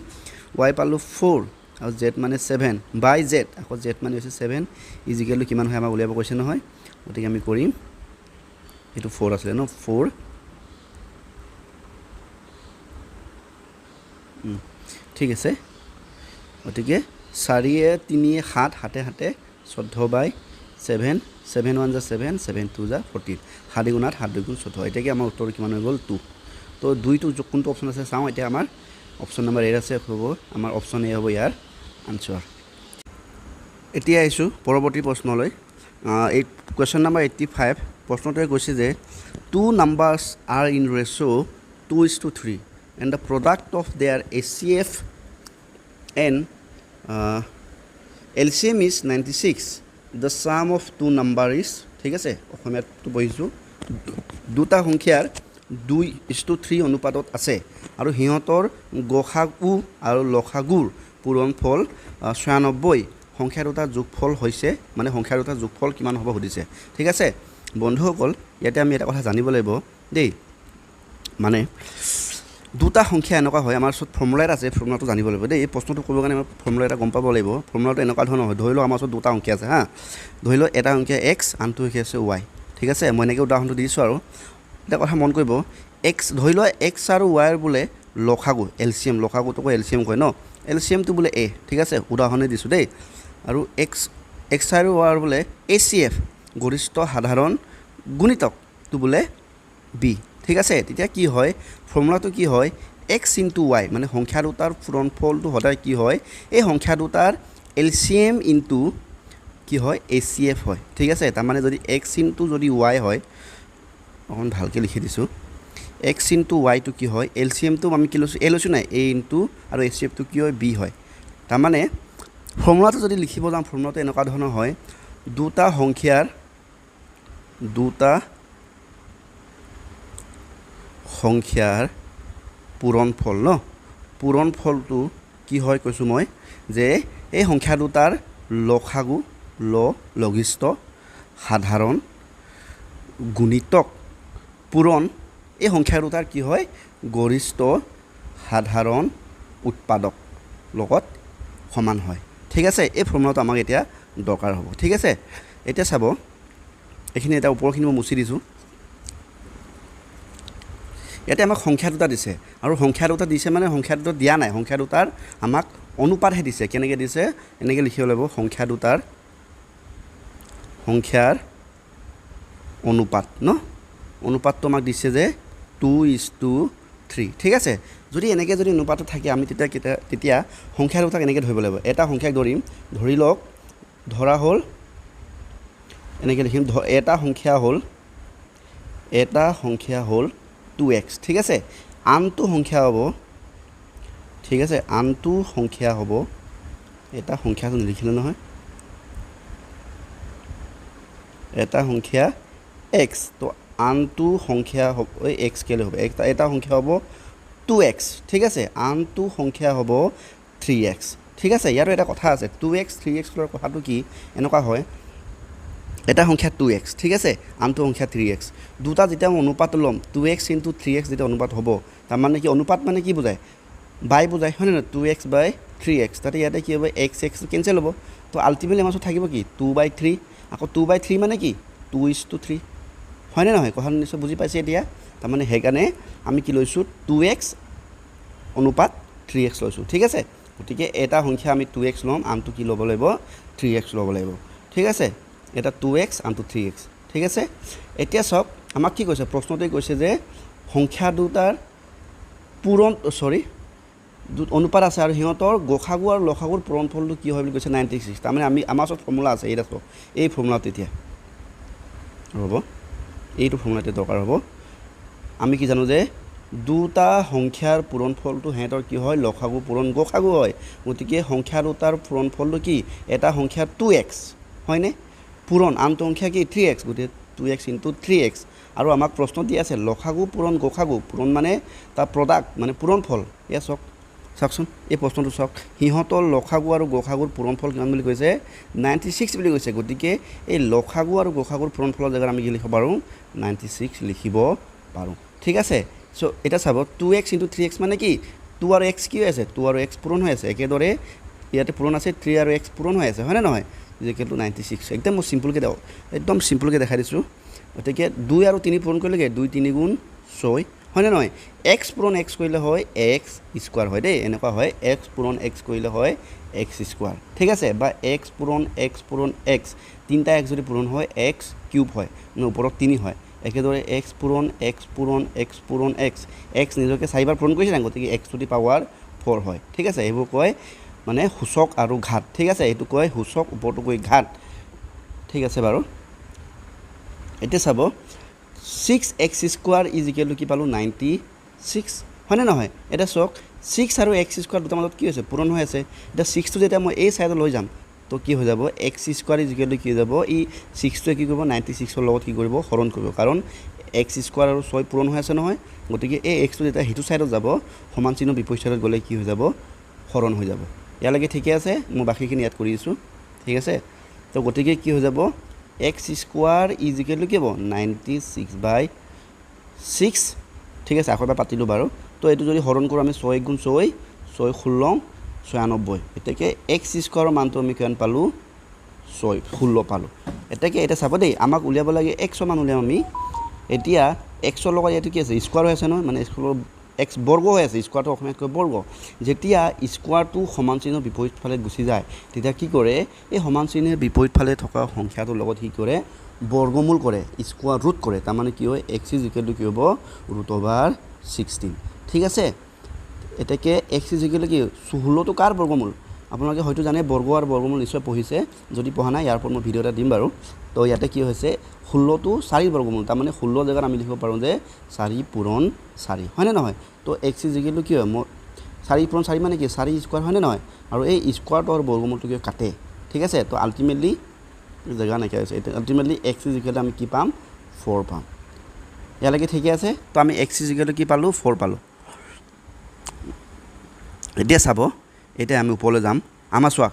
y পালোঁ 4 আৰু z মানে 7 বাই z আকৌ z মানে হৈছে 7 ইজ ইকুৱেল টু কিমান হয় আমাক উলিয়াব কৈছে নহয় গতিকে আমি কৰিম এইটো 4 আছিলে ন 4 ঠিক আছে গতিকে 4 3 7 7 7 14/7 7 1 = 7 7 2 = 14 7 × 8 7 2 × 14 এতিয়া কি আমাৰ উত্তৰ কিমান হৈ গ'ল 2 তো 2টো কোনটো অপশ্যন আছে চাওঁ এতিয়া আমাৰ অপশ্যন নম্বৰ 8 আছে হ'ব আমাৰ অপশ্যন এ হ'ব ইয়াৰ আনচাৰ এতিয়া আহিছোঁ পৰৱৰ্তী প্ৰশ্নলৈ এই কুৱেশ্যন নম্বৰ 85 প্ৰশ্নটোৱে কৈছে যে 2 numbers are in ratio 2:3 and the product of their HCF and LCM is 96 the sum of 2 numbers is ঠিক আছে অসমীয়াটো পঢ়িছোঁ দুটা সংখ্যাৰ 2:3 অনুপাতত আছে আৰু সিহঁতৰ গসাগু আৰু লসাগুৰ পূৰণফল 96 সংখ্যা দুটাৰ যোগফল হৈছে মানে সংখ্যা দুটাৰ যোগফল কিমান হ'ব সুধিছে ঠিক আছে বন্ধুসকল ইয়াতে আমি এটা কথা জানিব লাগিব দেই মানে দুটা সংখ্যা এনেকুৱা হয় আমাৰ ওচৰত ফৰ্মুলা এটা আছে ফৰ্মুলাটো জানিব লাগিব দেই এই প্ৰশ্নটো কৰিবৰ কাৰণে আমাৰ ফৰ্মুলা এটা গম পাব লাগিব ফৰ্মুলাটো এনেকুৱা ধৰণৰ হয় ধৰি লওক আমাৰ ওচৰত দুটা সংখ্যা আছে হা ধৰি লওক এটা সংখ্যা x আনটো সংখ্যা আছে y ঠিক আছে মই এনেকৈ উদাহৰণটো দিছোঁ আৰু এটা কথা মন কৰিব x ধৰি লওক x আৰু y বোলে লসাগু LCM লসাগুটোক LCM কয় ন LCMটো বোলে a ঠিক আছে উদাহৰণে দিছোঁ দেই আৰু x আৰু y বোলে HCF গৰিষ্ঠ সাধাৰণ গুণিতকটো বোলে b ঠিক আছে তেতিয়া কি হয় ফৰ্মুলাটো কি হয় x * y মানে সংখ্যা দুটাৰ পূৰণফলটো সদায় কি হয় এই সংখ্যা দুটাৰ LCM * কি হয় HCF হয় ঠিক আছে তাৰ মানে যদি x * যদি y হয় অকণ ভালকৈ লিখি দিছোঁ x * y টো কি হয় LCM টো আমি কি লৈছোঁ a লৈছোঁ নাই a * আৰু HCF টো কি হয় b হয় তাৰ মানে ফৰ্মুলাটো যদি লিখিব যাওঁ ফৰ্মুলাটো এনেকুৱা ধৰণৰ হয় দুটা সংখ্যাৰ পূৰণফল ন পূৰণফলটো কি হয় কৈছোঁ মই যে এই সংখ্যা দুটাৰ লসাগু লঘিষ্ঠ সাধাৰণ গুণিতক পূৰণ এই সংখ্যা দুটাৰ কি হয় গৰিষ্ঠ সাধাৰণ উৎপাদক লগত সমান হয় ঠিক আছে এই ফৰ্মুলাটো আমাক এতিয়া দৰকাৰ হ'ব ঠিক আছে এতিয়া চাব এইখিনি এটা ওপৰখিনি মই মুচি দিছোঁ ইয়াতে আমাক সংখ্যা দুটা দিছে আৰু সংখ্যা দুটা দিছে মানে সংখ্যা দুটা দিয়া নাই সংখ্যা দুটাৰ আমাক অনুপাতহে দিছে কেনেকৈ দিছে এনেকৈ লিখিব লাগিব সংখ্যাৰ অনুপাত ন অনুপাতটো আমাক দিছে যে 2:3 ঠিক আছে যদি এনেকৈ যদি অনুপাতটো থাকে আমি তেতিয়া সংখ্যা দুটাক এনেকৈ ধৰিব লাগিব এটা সংখ্যাক ধৰিম ধৰি লওক ধৰা হ'ল এনেকৈ লিখিম এটা সংখ্যা হ'ল 2x ঠিক আছে আনটো সংখ্যা হ'ব ঠিক আছে আনটো সংখ্যা হ'ব এটা সংখ্যাটো নিলিখিলে নহয় এটা সংখ্যা x তো আনটো সংখ্যা হ'ব x কেলে হ'ব এটা সংখ্যা হ'ব 2x ঠিক আছে আনটো সংখ্যা হ'ব 3x ঠিক আছে ইয়াৰো এটা কথা আছে 2x 3x ৰ কথাটো কি এনেকুৱা হয় এটা সংখ্যা 2x ঠিক আছে আনটো সংখ্যা 3x দুটা যেতিয়া অনুপাত ল'ম 2x * 3x যেতিয়া অনুপাত হ'ব তাৰ মানে কি অনুপাত মানে কি বুজায় বাই বুজায় হয় না 2x / 3x তাতে ইয়াতে কি হ'ব x কেনসেল হ'ব তো আলটিমেটলি আমাৰ থাকিব কি 2/3 আকৌ 2/3 মানে কি 2:3 হয় না নহয় কথাটো নিশ্চয় বুজি পাইছে এতিয়া তাৰ মানে হেকানে আমি কি লৈছোঁ 2x অনুপাত 3x লৈছোঁ ঠিক আছে গতিকে এটা সংখ্যা আমি 2x ল'ম আনটো কি ল'ব লাগিব 3x ল'ব লাগিব ঠিক আছে এটা 2x আনটো 3x ঠিক আছে এতিয়া সব আমাক কি কৈছে প্ৰশ্নতে কৈছে যে সংখ্যা দুটাৰ পূৰণ অনুপাত আছে আৰু সিহঁতৰ গসাগু আৰু লসাগুৰ পূৰণফলটো কি হয় বুলি কৈছে 96 তাৰমানে আমি আমাৰ ওচৰত ফৰ্মুলা আছে এইটা সব এই ফৰ্মুলাটো এতিয়া হ'ব এইটো ফৰ্মুলাতে দৰকাৰ হ'ব আমি কি জানো যে দুটা সংখ্যাৰ পূৰণফলটো হেতৰ কি হয় লসাগু পূৰণ গসাগু হয় গতিকে সংখ্যা দুটাৰ পূৰণফলটো কি এটা সংখ্যা 2x হয়নে পূৰণ আনটো সংখ্যা কি 3x গতিকে 2x * 3x আৰু আমাক প্ৰশ্ন দি আছে লসাগু পূৰণ গসাগু পূৰণ মানে তাৰ প্ৰডাক্ট মানে পূৰণফল এয়া চাওকচোন এই প্ৰশ্নটো চাওক সিহঁতৰ লসাগু আৰু গসাগুৰ পূৰণফল কিমান বুলি কৈছে 96 বুলি কৈছে গতিকে এই লসাগু আৰু গসাগুৰ পূৰণফলৰ জেগাত আমি কি লিখিব পাৰোঁ 96 লিখিব পাৰোঁ ঠিক আছে সো এটা চাব 2x * 3x মানে কি 2 আৰু x কি হৈ আছে 2 আৰু x পূৰণ হৈ আছে একেদৰে ইয়াতে পূৰণ আছে 3 আৰু x পূৰণ হৈ আছে হয়নে নহয় ইকুৱেল টু 96 একদম সিম্পলকৈ দেখাই দিছোঁ গতিকে 2 আৰু 3 পূৰণ কৰিলে 2 × 3 = 6 হয়নে নহয় x পূৰণ x কৰিলে হয় x স্কোৱাৰ হয় দেই এনেকুৱা হয় x পূৰণ x কৰিলে হয় x স্কোৱাৰ ঠিক আছে বা x পূৰণ x তিনিটা x যদি পূৰণ হয় x কিউব হয় মানে ওপৰত 3 হয় একেদৰে x পূৰণ x নিজকে 4বাৰ পূৰণ কৰিছে না গতিকে x টু দি পাৱাৰ 4 হয় ঠিক আছে এইবোৰ কয় মানে সূচক আৰু ঘাত ঠিক আছে এইটো কয় সূচক ওপৰটো কয় ঘাত ঠিক আছে বাৰু এতিয়া চাব 6x² = কি পালোঁ 96 হয়নে নহয় এটা চাওক 6 আৰু x² দুটাৰ মাজত কি হৈছে পূৰণ হৈ আছে এটা 6টো যেতিয়া মই এই সাইডত লৈ যাম তো কি হৈ যাব x² = কি হৈ যাব ই 6টোৱে কি কৰিব 96ৰ লগত কি কৰিব হৰণ কৰিব কাৰণ x² আৰু 6 পূৰণ হৈ আছে নহয় গতিকে এই xটো যেতিয়া হিটো সাইডত যাব সমান চিহ্ন বিপৰীত সাইডত গ'লে কি হৈ যাব হৰণ হৈ যাব ইয়ালৈকে ঠিকে আছে মই বাকিখিনি ইয়াত কৰি দিছোঁ ঠিক আছে তো গতিকে কি হৈ যাব x² = কি হ'ব 96/6 ঠিক আছে আকৌ এবাৰ পাতিলোঁ বাৰু তো এইটো যদি হৰণ কৰোঁ আমি 6 × 6 6 ষোল্ল 96 এতেকে x² ৰ মানটো আমি কিমান পালোঁ 16 পালোঁ এতেকে এটা চাব দেই আমাক উলিয়াব লাগে x ৰ মান উলিয়াম আমি এতিয়া x ৰ লগত ইয়াতে কি আছে স্কোৱাৰ হৈ আছে নহয় মানে x বৰ্গ হৈ আছে স্কোৱাৰটো অসমীয়াত কয় বৰ্গ যেতিয়া স্কোৱাৰটো সমান চিহ্ন বিপৰীত ফালে গুচি যায় তেতিয়া কি কৰে এই সমান চিহ্নৰ বিপৰীত ফালে থকা সংখ্যাটোৰ লগত কি কৰে বৰ্গমূল কৰে স্কোৱাৰ ৰুট কৰে তাৰমানে কি হয় x = কি হ'ব √16 ঠিক আছে এতেকে x = কি 16টো কাৰ বৰ্গমূল আপোনালোকে হয়তো জানে বৰ্গ আৰু বৰ্গমূল নিশ্চয় পঢ়িছে যদি পঢ়া নাই ইয়াৰ ওপৰত মই ভিডিও এটা দিম বাৰু তো ইয়াতে কি হৈছে 16টো 4ৰ বৰ্গমূল তাৰমানে 16 জেগাত আমি লিখিব পাৰোঁ যে 4 পূৰণ 4 হয়নে নহয় তো x = কি হয় 4 পূৰণ 4 মানে কি 4 স্কোৱাৰ হয়নে নহয় আৰু এই স্কোৱাৰটো আৰু বৰ্গমূলটো কি কাটে ঠিক আছে তো আলটিমেটলি জেগা নাইকিয়া হৈছে আলটিমেটলি x = আমি কি পাম 4 পাম ইয়ালৈকে ঠিকে আছে তো আমি x = কি পালোঁ 4 পালোঁ এতিয়া চাব এতিয়া আমি ওপৰলৈ যাম আমাৰ চোৱা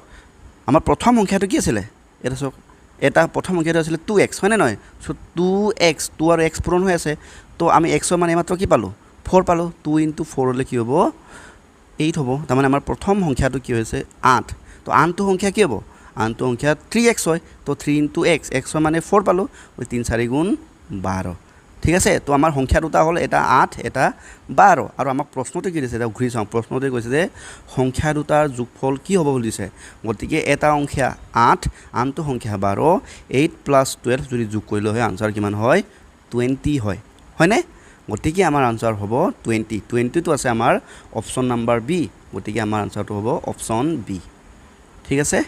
আমাৰ প্ৰথম সংখ্যাটো কি আছিলে এটা চাওক এটা প্ৰথম সংখ্যাটো আছিলে 2x হয়নে নহয় সো 2x 2 আৰু x পূৰণ হৈ আছে তো আমি x ৰ মান এইমাত্ৰ কি পালোঁ 4 পালোঁ 2 × 4 হ'লে কি হ'ব 8 হ'ব তাৰমানে আমাৰ প্ৰথম সংখ্যাটো কি হৈছে 8 তো আনটো সংখ্যা কি হ'ব আনটো সংখ্যা 3x হয় তো 3 ইনটু x x মানে 4 পালোঁ 3 4 গুণ 12 ঠিক আছে তো আমাৰ সংখ্যা দুটা হ'ল এটা 8 এটা 12 আৰু আমাক প্ৰশ্নতে কি দিছে এটা ঘূৰি চাওঁ প্ৰশ্নতে কৈছে যে সংখ্যা দুটাৰ যোগফল কি হ'ব বুলি দিছে গতিকে এটা সংখ্যা 8 আনটো সংখ্যা 12 8 + 12 যদি যোগ কৰিলে হয় আনসাৰ কিমান হয় 20 হয় হয়নে গতিকে আমাৰ আনসাৰ হ'ব 20 20 টো আছে আমাৰ অপচন নাম্বাৰ বি গতিকে আমাৰ আনসাৰটো হ'ব অপচন বি ঠিক আছে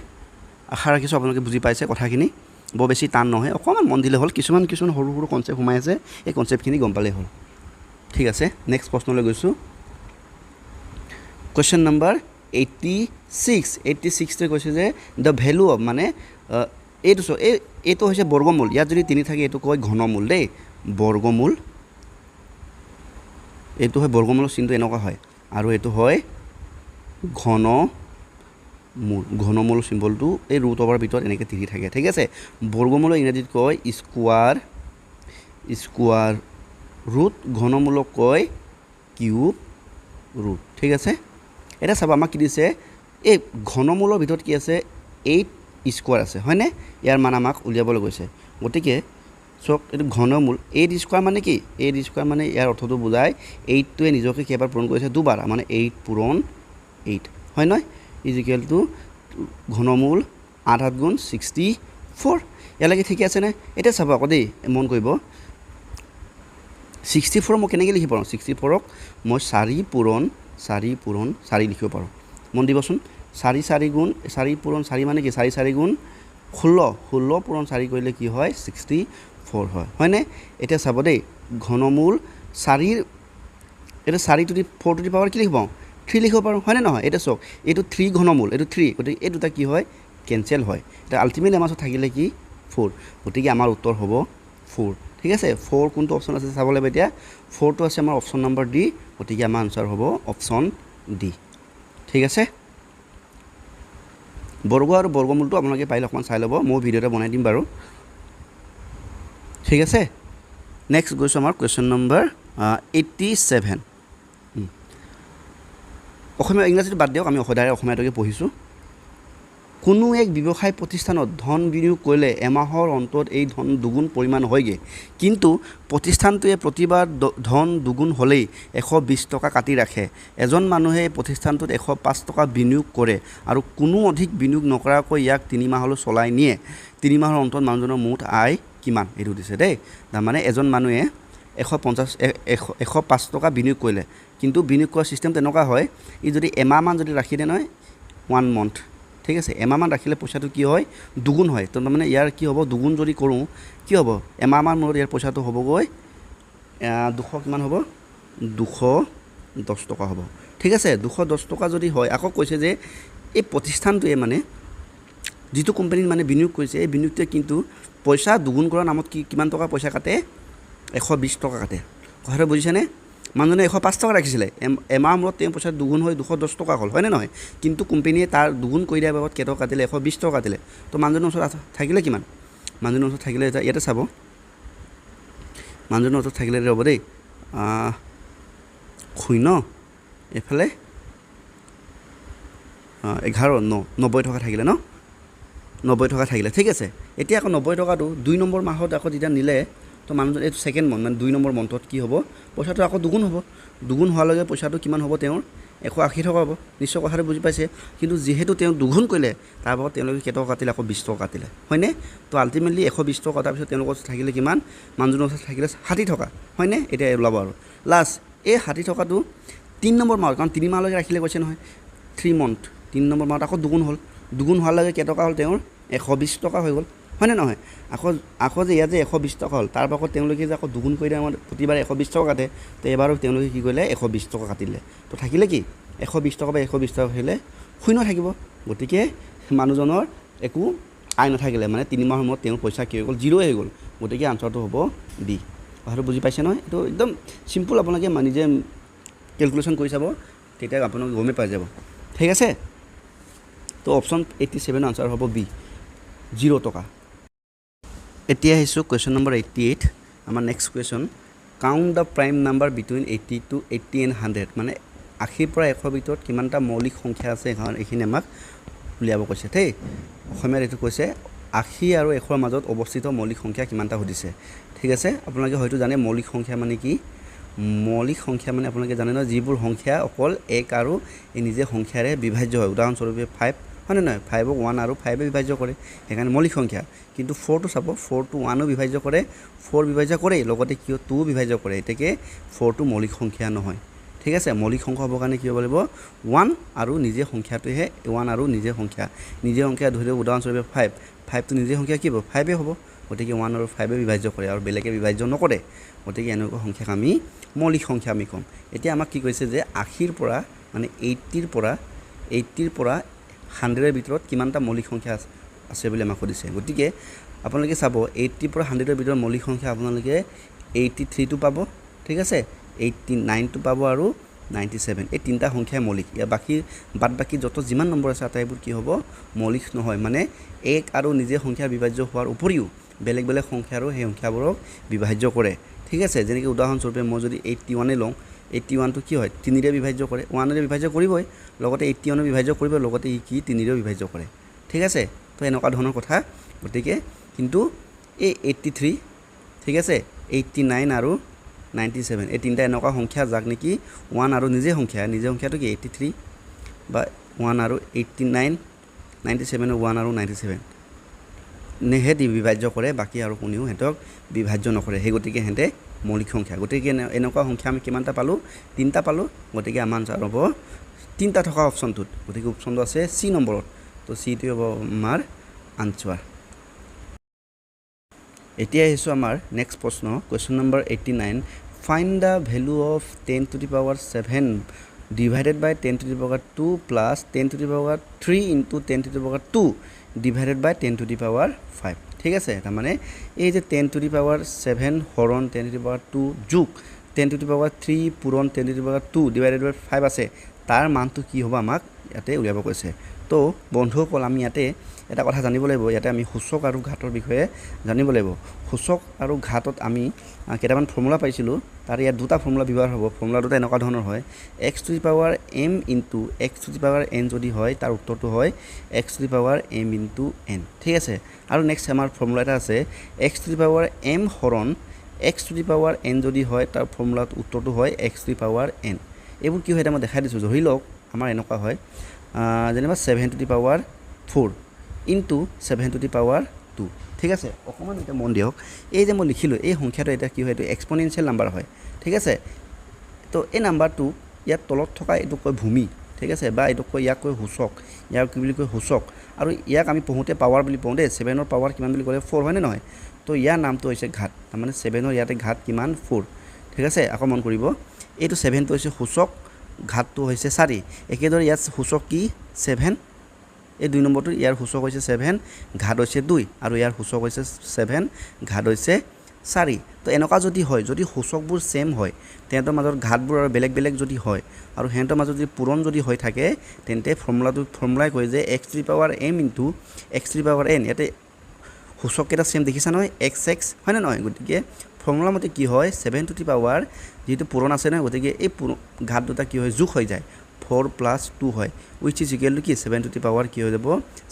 আশা ৰাখিছোঁ আপোনালোকে বুজি পাইছে কথাখিনি বৰ বেছি টান নহয় অকণমান মন দিলে হ'ল কিছুমান সৰু সৰু কনচেপ্ট সোমাই আছে এই কনচেপ্টখিনি গম পালেই হ'ল ঠিক আছে নেক্সট প্ৰশ্নলৈ গৈছোঁ কুৱেশ্যন নম্বৰ 86 কৈছে যে দ্য ভেলু অফ মানে এইটো হৈছে বৰ্গমূল ইয়াত যদি 3 থাকে এইটো কয় ঘনমূল দেই বৰ্গমূল এইটো হয় বৰ্গমূলৰ চিনটো এনেকুৱা হয় আৰু এইটো হয় ঘনমূল চিম্বলটো এই ৰুট অভাৰ ভিতৰত এনেকৈ তিৰি থাকে ঠিক আছে বৰ্গমূলৰ ইংৰাজীত কয় স্কোৱাৰ ৰুট ঘনমূলক কয় কিউব ৰুট ঠিক আছে এটা চাব আমাক কি দিছে এই ঘনমূলৰ ভিতৰত কি আছে 8 স্কোৱাৰ আছে হয়নে ইয়াৰ মান আমাক উলিয়াবলৈ গৈছে গতিকে চক এইটো ঘনমূল 8 স্কোৱাৰ মানে কি 8 স্কোৱাৰ মানে ইয়াৰ অৰ্থটো বুজায় 8টোৱে নিজকে কেইবাৰ পূৰণ কৰিছে দুবাৰ মানে 8 পূৰণ 8 হয় নহয় ইজিকেল টু ঘনমূল 8 গুণ 64 ইয়ালৈকে ঠিকে আছেনে এতিয়া চাব আকৌ দেই মন কৰিব 64 মই কেনেকৈ লিখিব পাৰোঁ 64ক মই 4 পূৰণ 4 লিখিব পাৰোঁ মন দিবচোন 4 গুণ 4 পূৰণ 4 মানে কি 4 গুণ 16 পূৰণ 4 কৰিলে কি হয় 64 হয় হয়নে এতিয়া চাব দেই ঘনমূল 4 এটা 4 to the 4 two the power কি লিখিব 3 লিখিব পাৰোঁ হয়নে নহয় এতিয়া চাওক এইটো 3 ঘনমূল এইটো 3 গতিকে এই দুটা কি হয় কেনচেল হয় এতিয়া আল্টিমেটলি আমাৰ ওচৰত থাকিলে কি 4 গতিকে আমাৰ উত্তৰ হ'ব 4 ঠিক আছে 4 কোনটো অপশ্যন আছে চাব লাগিব এতিয়া 4টো আছে আমাৰ অপশ্যন নম্বৰ ডি গতিকে আমাৰ আনসাৰ হ'ব অপশ্যন ডি ঠিক আছে বৰ্গ আৰু বৰ্গমূলটো আপোনালোকে পাৰিলে অকণমান চাই ল'ব মই ভিডিঅ' এটা বনাই দিম বাৰু ঠিক আছে নেক্সট গৈছোঁ আমাৰ কুৱেশ্যন নম্বৰ 87 অসমীয়া ইংৰাজীটো বাদ দিয়ক আমি সদায় অসমীয়াটোকে পঢ়িছোঁ কোনো এক ব্যৱসায় প্ৰতিষ্ঠানত ধন বিনিয়োগ কৰিলে এমাহৰ অন্তত এই ধন দুগুণ পৰিমাণ হয়গৈ কিন্তু প্ৰতিষ্ঠানটোৱে প্ৰতিবাৰ ধন দুগুণ হ'লেই 120 টকা কাটি ৰাখে এজন মানুহে প্ৰতিষ্ঠানটোত 105 টকা বিনিয়োগ কৰে আৰু কোনো অধিক বিনিয়োগ নকৰাকৈ ইয়াক 3 মাহলৈ চলাই নিয়ে 3 মাহৰ অন্তত মানুহজনৰ মুঠ আয় কিমান এইটো দিছে দেই তাৰমানে এজন মানুহে 105 টকা বিনিয়োগ কৰিলে কিন্তু বিনিয়োগ কৰা চিষ্টেম তেনেকুৱা হয় ই যদি এমাহমান যদি ৰাখি দিয়ে নহয় 1 মান্থ ঠিক আছে এমাহমান ৰাখিলে পইচাটো কি হয় দুগুণ হয় তো তাৰমানে ইয়াৰ কি হ'ব দুগুণ যদি কৰোঁ কি হ'ব এমাহমান মূৰত ইয়াৰ পইচাটো হ'বগৈ 200 কিমান হ'ব 210 টকা হ'ব ঠিক আছে 210 টকা যদি হয় আকৌ কৈছে যে এই প্ৰতিষ্ঠানটোৱে মানে যিটো কোম্পানীত মানে বিনিয়োগ কৰিছে এই বিনিয়োগটোৱে কিন্তু পইচা দুগুণ কৰাৰ নামত কিমান টকা পইচা কাটে 120 টকা কাটে কথাটো বুজিছেনে মানুহজনে 105 টকা ৰাখিছিলে এমাহ মূৰত তেওঁ পইচা দুগুণ হৈ 210 টকা হ'ল হয়নে নহয় কিন্তু কোম্পানীয়ে তাৰ দুগুণ কৰি দিয়াৰ বাবদ কেইটকা কাটিলে 120 টকা কাটিলে তো মানুহজনৰ ওচৰত থাকিলে কিমান মানুহজনৰ ওচৰত থাকিলে ইয়াতে চাব মানুহজনৰ ওচৰত থাকিলে ৰ'ব দেই 0 এইফালে 90 টকা থাকিলে ন 90 টকা থাকিলে ঠিক আছে এতিয়া আকৌ 90 টকাটো 2 নম্বৰ মাহত আকৌ যেতিয়া নিলে তো মানুহজন এইটো সেকেন্ড মন্থ মানে 2 নম্বৰ মন্থত কি হ'ব পইচাটো আকৌ দুগুণ হ'ব দুগুণ হোৱাৰ লগে পইচাটো কিমান হ'ব তেওঁৰ 180 টকা হ'ব নিশ্চয় কথাটো বুজি পাইছে কিন্তু যেহেতু তেওঁ দুগুণ কৰিলে তাৰ বাবদ তেওঁলোকে কেইটকা কাটিলে আকৌ 20 টকা কাটিলে হয়নে তো আল্টিমেটলি 120 টকা কটাৰ পিছত তেওঁলোকৰ থাকিলে কিমান মানুহজনৰ ওচৰত থাকিলে 60 টকা হয়নে এতিয়া ওলাব আৰু লাষ্ট এই 60 টকাটো 3 নম্বৰ মাহত কাৰণ 3 মাহলৈকে ৰাখিলে কৈছে নহয় 3 মান্থ 3 নম্বৰ মাহত আকৌ দুগুণ হ'ল দুগুণ হোৱাৰ লগে কেইটকা হ'ল তেওঁৰ 120 টকা হৈ গ'ল হয়নে নহয় আকৌ যে ইয়াত যে 120 টকা হ'ল তাৰ পাছত তেওঁলোকে যে আকৌ দুগুণ কৰি দিয়ে প্ৰতিবাৰে 120 টকা কাটে তো এবাৰো তেওঁলোকে কি কৰিলে 120 টকা কাটিলে তো থাকিলে কি 120 টকা বা 120 টকা আহিলে শূন্য থাকিব গতিকে মানুহজনৰ একো আয় নাথাকিলে মানে 3 মাহৰ মূৰত তেওঁৰ পইচা কি হৈ গ'ল জিৰ' হৈ গ'ল গতিকে আনসাৰটো হ'ব ডি কথাটো বুজি পাইছে নহয় এইটো একদম চিম্পল আপোনালোকে নিজে কেলকুলেশ্যন কৰি চাব তেতিয়া আপোনালোকে গমেই পাই যাব ঠিক আছে তো অপশ্যন 87 আনসাৰ হ'ব বি 0 টকা এতিয়া আহিছোঁ কুৱেশ্যন নম্বৰ 88 আমাৰ next question count the prime number between 80 to 80 and 100 মানে 80 পৰা 100 ভিতৰত কিমানটা মৌলিক সংখ্যা আছে এইখিনি আমাক উলিয়াব কৈছে দেই অসমীয়াত এইটো কৈছে 80 আৰু 100 মাজত অৱস্থিত মৌলিক সংখ্যা কিমানটা সুধিছে ঠিক আছে আপোনালোকে হয়তো জানে মৌলিক সংখ্যা মানে কি মৌলিক সংখ্যা মানে আপোনালোকে জানে ন যিবোৰ সংখ্যা অকল 1 আৰু এই নিজে সংখ্যাৰে বিভাজ্য হয় উদাহৰণস্বৰূপে 5 হয়নে নহয় 5ক 1 আৰু 5এ বিভাজ্য কৰে সেইকাৰণে মৌলিক সংখ্যা কিন্তু 4 টো চাব 4 টো 1ও বিভাজ্য কৰে 4 বিভাজ্য কৰে লগতে কি 2 বিভাজ্য কৰে এতেকে 4 টো মৌলিক সংখ্যা নহয় ঠিক আছে মৌলিক সংখ্যা হ'ব কাৰণে কি হ'ব লাগিব 1 আৰু নিজে সংখ্যাটোহে 1 আৰু নিজে সংখ্যা ধৰি উদাহৰণস্বৰূপে 5 5 টো নিজে সংখ্যা কি হ'ব 5এ হ'ব গতিকে 1 আৰু 5এ বিভাজ্য কৰে আৰু বেলেগে বিভাজ্য নকৰে গতিকে এনেকুৱা সংখ্যাক আমি মৌলিক সংখ্যা আমি কম এতিয়া আমাক কি কৈছে যে 80 ৰ পৰা মানে 80 ৰ পৰা 100 ৰ ভিতৰত কিমানটা মৌলিক সংখ্যা আছে বুলি আমাক সুধিছে গতিকে আপোনালোকে চাব 80 ৰ পৰা 100 ৰ ভিতৰত মৌলিক সংখ্যা আপোনালোকে 83 টো পাব ঠিক আছে 89 টো পাব আৰু 97 এই তিনটা সংখ্যাই মৌলিক ইয়াৰ বাকি যত যিমান নম্বৰ আছে আটাইবোৰ কি হ'ব মৌলিক নহয় মানে 1 আৰু নিজে সংখ্যা বিভাজ্য হোৱাৰ উপৰিও বেলেগ সংখ্যা আৰু সেই সংখ্যাবোৰক বিভাজ্য কৰে ঠিক আছে যেনেকৈ উদাহৰণস্বৰূপে মই যদি 81 লওঁ 81 টো কি হয় 3 ৰে বিভাজ্য কৰে 1 ৰে বিভাজ্য কৰিবই লগতে 81 বিভাজ্য কৰিব লগতে ই কি 3 ৰে বিভাজ্য কৰে ঠিক আছে তো এনেকুৱা ধৰণৰ কথা গতিকে কিন্তু এই 83 ঠিক আছে 89 আৰু 97 এই তিনটা এনেকুৱা সংখ্যা যাক নেকি 1 আৰু নিজে সংখ্যাটো কি 83 বা 1 আৰু 89 97 1 আৰু 97 নেহেতি বিভাজ্য কৰে বাকি আৰু কোনেও হেতক বিভাজ্য নকৰে সেই গতিকে হেতে মৌলিক সংখ্যা গতিকে এনেকুৱা সংখ্যা আমি কিমানটা পালো তিনটা পালো গতিকে আমাৰ আনসাৰ হ'ব তিনটা থকা অপচনটোত গতিকে অপচনটো আছে সি নম্বৰত তো সি টো হ'ব আমাৰ আনসাৰ এতিয়া আহিছো আমাৰ নেক্সট প্ৰশ্ন question number 89 find da value of 10 to the power 7 divided by 10 to the power 2 plus 10 to the power 3 into 10 to the power 2 divided by 10 to the power 5 ঠিক আছে তাৰ মানে এই যে 10 to the power 7 হৰণ 10 to the power 2 যোগ 10 to the power 3 পূৰণ 10 to the power 2 divided by 5 আছে তাৰ মানটো কি হ'ব আমাক ইয়াতে উলিয়াব কৈছে তো বন্ধুসকল আমি ইয়াতে এটা কথা জানিব লাগিব ইয়াতে আমি সূচক আৰু ঘাতৰ বিষয়ে জানিব লাগিব সূচক আৰু ঘাতত আমি কেইটামান ফৰ্মুলা পাইছিলো তাৰ ইয়াত দুটা ফৰ্মুলা ব্যৱহাৰ হ'ব ফৰ্মুলা দুটা এনেকুৱা ধৰণৰ হয় x to the power m into x to the power n যদি হয় তাৰ উত্তৰটো হয় x to the power m into n ঠিক আছে আৰু নেক্সট আমাৰ ফৰ্মুলা এটা আছে x to the power m হৰণ x to the power n যদি হয় তাৰ ফৰ্মুলাত উত্তৰটো হয় x to the power n এইবোৰ কি হয় এটা মই দেখাই দিছো ধৰি লওক আমাৰ এনেকুৱা হয় যেনিবা 7 to the power 4 into 7 to the power 2 ঠিক আছে অকমান এটা মন দিয়ক এই যে মই লিখিলো এই সংখ্যাটো এটা কি হয় এটো এক্সপোনেনশিয়াল নাম্বাৰ হয় ঠিক আছে তো এই নাম্বাৰটো ইয়াত তলত থকা এটো কয় ভূমি ঠিক আছে বা এটো কয় ইয়াক কয় সূচক ইয়াক কি বুলি কয় সূচক আৰু ইয়াক আমি পঢ়োতে পাৱাৰ বুলি পঢ়ো দে 7 ৰ পাৱাৰ কিমান বুলি ক'লে 4 হয় নে নহয় তো ইয়াৰ নামটো হৈছে ঘাত মানে 7 ৰ ইয়াতে ঘাত কিমান 4 ঠিক আছে আকৌ মন কৰিব এইটো 7 টো হৈছে সূচক ঘাতটো হৈছে 4 একেদৰে ইয়াত সূচক কি 7 এই দুই নম্বৰটো ইয়াৰ সূচক হৈছে 7 ঘাত হৈছে 2 আৰু ইয়াৰ সূচক হৈছে 7 ঘাত হৈছে 4 তো এনেকুৱা যদি হয় যদি সূচকবোৰ সেম হয় তেন্তে মাজৰ ঘাতবোৰ আৰু বেলেগ যদি হয় আৰু হেন্তৰ মাজত যদি পূৰণ যদি হৈ থাকে তেন্তে ফৰ্মুলাই কয় যে x to the power m into x to the power n ইয়াতে সূচক কেটা সেম দেখিছা নহয় xx হয় না নহয় গতিকে ফৰ্মুলা মতে কি হয় 7 to the power যেটো পূৰণ আছে না গতিকে এই ঘাত দুটা কি হয় যোগ হৈ যায় 4 plus 2 হয় which is equal to কি 7 to the power কি হৈ যাব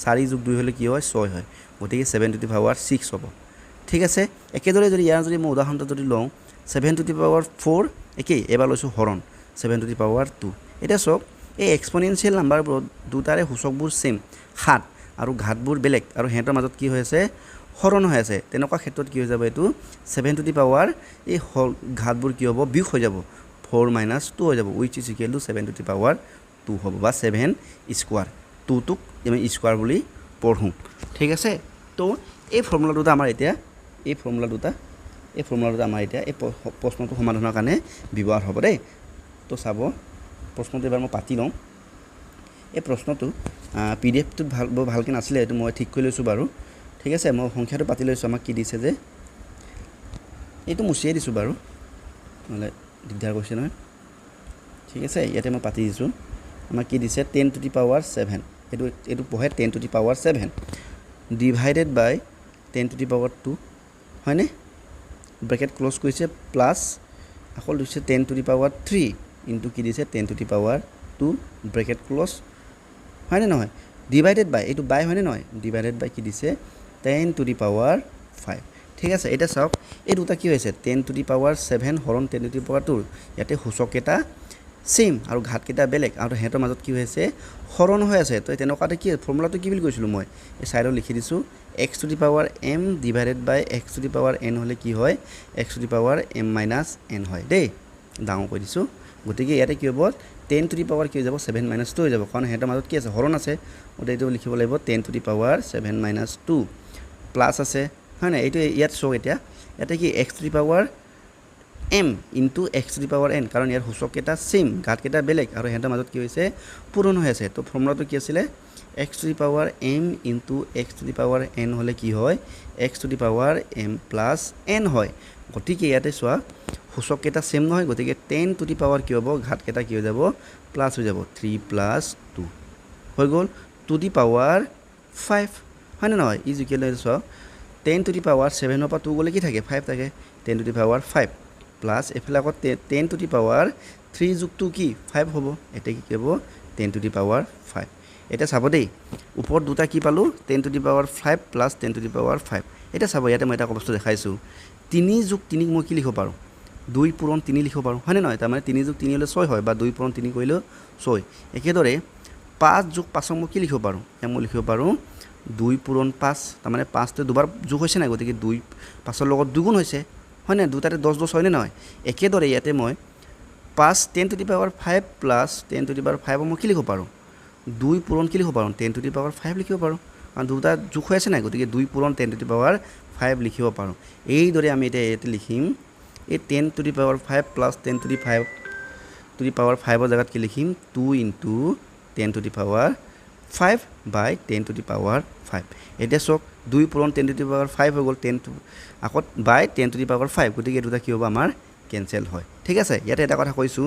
4 যোগ 2 হলে কি হয় 6 হয় গতিকে 7 to the power 6 হ'ব ঠিক আছে একেদৰে যদি ইয়াৰ যদি মই উদাহৰণটো যদি লওঁ 7 to the power 4 একে এবাৰ লৈছো হৰণ 7 to the power 2 এটা সব এই এক্সপোনেনশিয়াল নাম্বাৰবোৰ দুটাৰে সূচকবোৰ সেম 7 আৰু ঘাতবোৰ বেলেগ আৰু হেতৰ মাজত কি হৈ আছে হৰণ হৈ আছে তেনেকুৱা ক্ষেত্ৰত কি হৈ যাব এটো 7 to the power এই ঘাতবোৰ কি হ'ব বিয়োগ হৈ যাব 4 minus 2 হৈ যাব which is equal to 7 to the power 2 হ'ব বা 7 স্কয়াৰ 2 টুক আমি স্কয়াৰ বুলি পঢ়ো ঠিক আছে তো এই ফৰ্মুলা দুটা আমাৰ এতিয়া এই ফৰ্মুলা দুটা আমাৰ এতিয়া এই প্ৰশ্নটো সমাধানৰ কাৰণে ব্যৱহাৰ হ'ব দেই তো চাব প্ৰশ্নটো এবাৰ মই পাতি লওঁ এই প্ৰশ্নটো পিডিএফটো ভালকৈ নাছিলে এটো মই ঠিক কৰি লৈছো বাৰু ঠিক আছে মই সংখ্যাটো পাতি লৈছো আমাক কি দিছে যে এইটো মুছিয়ে দিছো বাৰু মানে দিগদাৰ কৰিছে নহয় ঠিক আছে ইয়াতে মই পাতি দিছো আমাক কি দিছে 10 to the power 7 এটো পঢ়ে 10 to the power 7 divided by 10 to the power 2 হয়নে ব্র্যাকেট ক্লোজ কৰিছে প্লাস আকৌ দিছে 10 to the power 3 ইনটু কি দিছে 10 to the power 2 bracket close হয়নে নহয় ডিভাইডেড বাই এইটো বাই হয়নে নহয় ডিভাইডেড বাই কি দিছে 10 টু দি পাৱাৰ 5 ঠিক আছে এতিয়া চাওক এই দুটা কি হৈছে 10 টু দি পাৱাৰ 7 হৰণ 10 টু দি পাৱাৰ 2 ইয়াতে সূচককেইটা সেম আৰু ঘাতকেইটা বেলেগ আৰু হেতৰ মাজত কি হৈছে হৰণ হৈ আছে তো তেনেকুৱাতে কি ফৰ্মুলাটো কি বুলি কৈছিলো মই এই সাইডত লিখি দিছো x to the power m divided by x to the power n হলে কি হয় x to the power m minus n হয় দেই ডাঙৰ কৰি দিছো গতিকে ইয়াতে কি হ'ব 10 টু দি পাৱাৰ কি হৈ যাব 7 মাইনাছ 2 হৈ যাব কাৰণ হেতৰ মাজত কি আছে হৰণ আছে ওতে এইটো লিখিব লাগিব 10 to the power 7 minus 2 plus আছে হয় না এইটো ইয়াত শো এতিয়া ইয়াতে কি x to the power m into x to the power n কাৰণ ইয়াৰ সূচককেইটা সেম ঘাতকেইটা বেলেগ আৰু হেতৰ মাজত কি হৈছে পূৰণ হৈ আছে তো ফৰ্মুলাটো কি আছিল x to the power m into x to the power n হলে কি হয় x to the power m plus n হয় গতিকে ইয়াতে চোৱা সূচককেইটা সেম নহয় গতিকে 10 টু দি পাৱাৰ কি হ'ব ঘাতকেইটা কি হৈ যাব প্লাছ হৈ যাব 3 প্লাছ 2 হৈ গ'ল টু দি পাৱাৰ 5 হয় না নহয় ইজ ইকুৱেল টু চোৱা 10 টু দি পাৱাৰ 7 ৰ পৰা 2 গলে কি থাকে 5 থাকে 10 টু দি পাৱাৰ 5 প্লাছ এফালে আকৌ 10 টু দি পাৱাৰ 3 যোগ 2 কি 5 হ'ব এটা কি হ'ব 10 টু দি পাৱাৰ 5 এটা চাব দেই ওপৰত দুটা কি পালো 10 to the power 5 plus 10 to the power 5 এটা চাব ইয়াতে মই এটা বস্তু দেখাইছো 3 যোগ 3 মই কি লিখিব পাৰো 2 পূৰণ 3 লিখিব পাৰো হয় নে নহয় তাৰ মানে 3 যোগ 3 হলে 6 হয় বা 2 পূৰণ 3 কৰিলে 6 একেদৰে 5 যোগ 5 মই কি লিখিব পাৰো মই লিখিব পাৰো 2 পূৰণ 5 তাৰ মানে 5 তে দুবাৰ যোগ হৈছে না গতিকে 2 5 ৰ লগত দুগুণ হৈছে হয় না দুটাতে 10 10 হয় নে নহয় একেদৰে ইয়াতে মই 5 10 to the power 5 plus 10 to the power 5 মই কি লিখিব পাৰো 2 পূৰণ কি লিখিব পাৰো 10 টু দি পাৱাৰ 5 লিখিব পাৰো কাৰণ দুটা যোগ হৈ আছে না গতিকে 2 পূৰণ 10 টু দি পাৱাৰ 5 লিখিব পাৰো এইদৰে আমি এটা ইয়াতে লিখিম এই 10 to the power 5 plus 10 to the 5 to the power 5 ৰ জাগাত কি লিখিম 2 into 10 to the power 5 by 10 to the power 5 এটা চক 2 পূৰণ 10 টু দি পাৱাৰ 5 হৈ গ'ল 10 টু আকৌ বাই 10 টু দি পাৱাৰ 5 গতিকে দুটা কি হ'ব আমাৰ কেনসেল হয় ঠিক আছে ইয়াতে এটা কথা কৈছো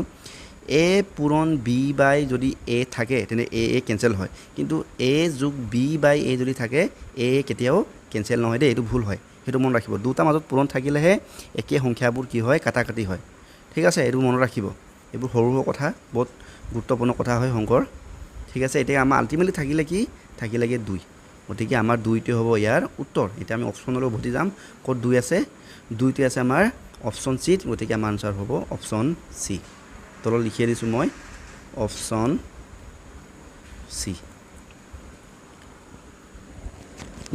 a পূৰণ b বাই যদি a থাকে তেনে a কেনসেল হয় কিন্তু a যোগ b বাই a যদি থাকে a কেতিয়াও কেনসেল নহয় দে এটো ভুল হয় হেতু মন ৰাখিব দুটা মাজত পূৰণ থাকিলেহে একে সংখ্যাবোৰ কি হয় কাটাকাটি হয় ঠিক আছে এটো মন ৰাখিব এবোৰ সৰু সৰু কথা বহুত গুৰুত্বপূৰ্ণ কথা হয় সংকৰ ঠিক আছে এতিয়া আমাৰ আলটিমেটলি থাকিলে কি থাকিলেগে 2 গতিকে আমাৰ 2টো হ'ব ইয়াৰ উত্তৰ এতিয়া আমি অপচনলৈ ভতি যাম ক'ত 2 আছে 2টো আছে আমাৰ অপচন সি গতিকে আমাৰ আনসাৰ হ'ব অপচন সি তলত লিখি দিছো মই অপচন সি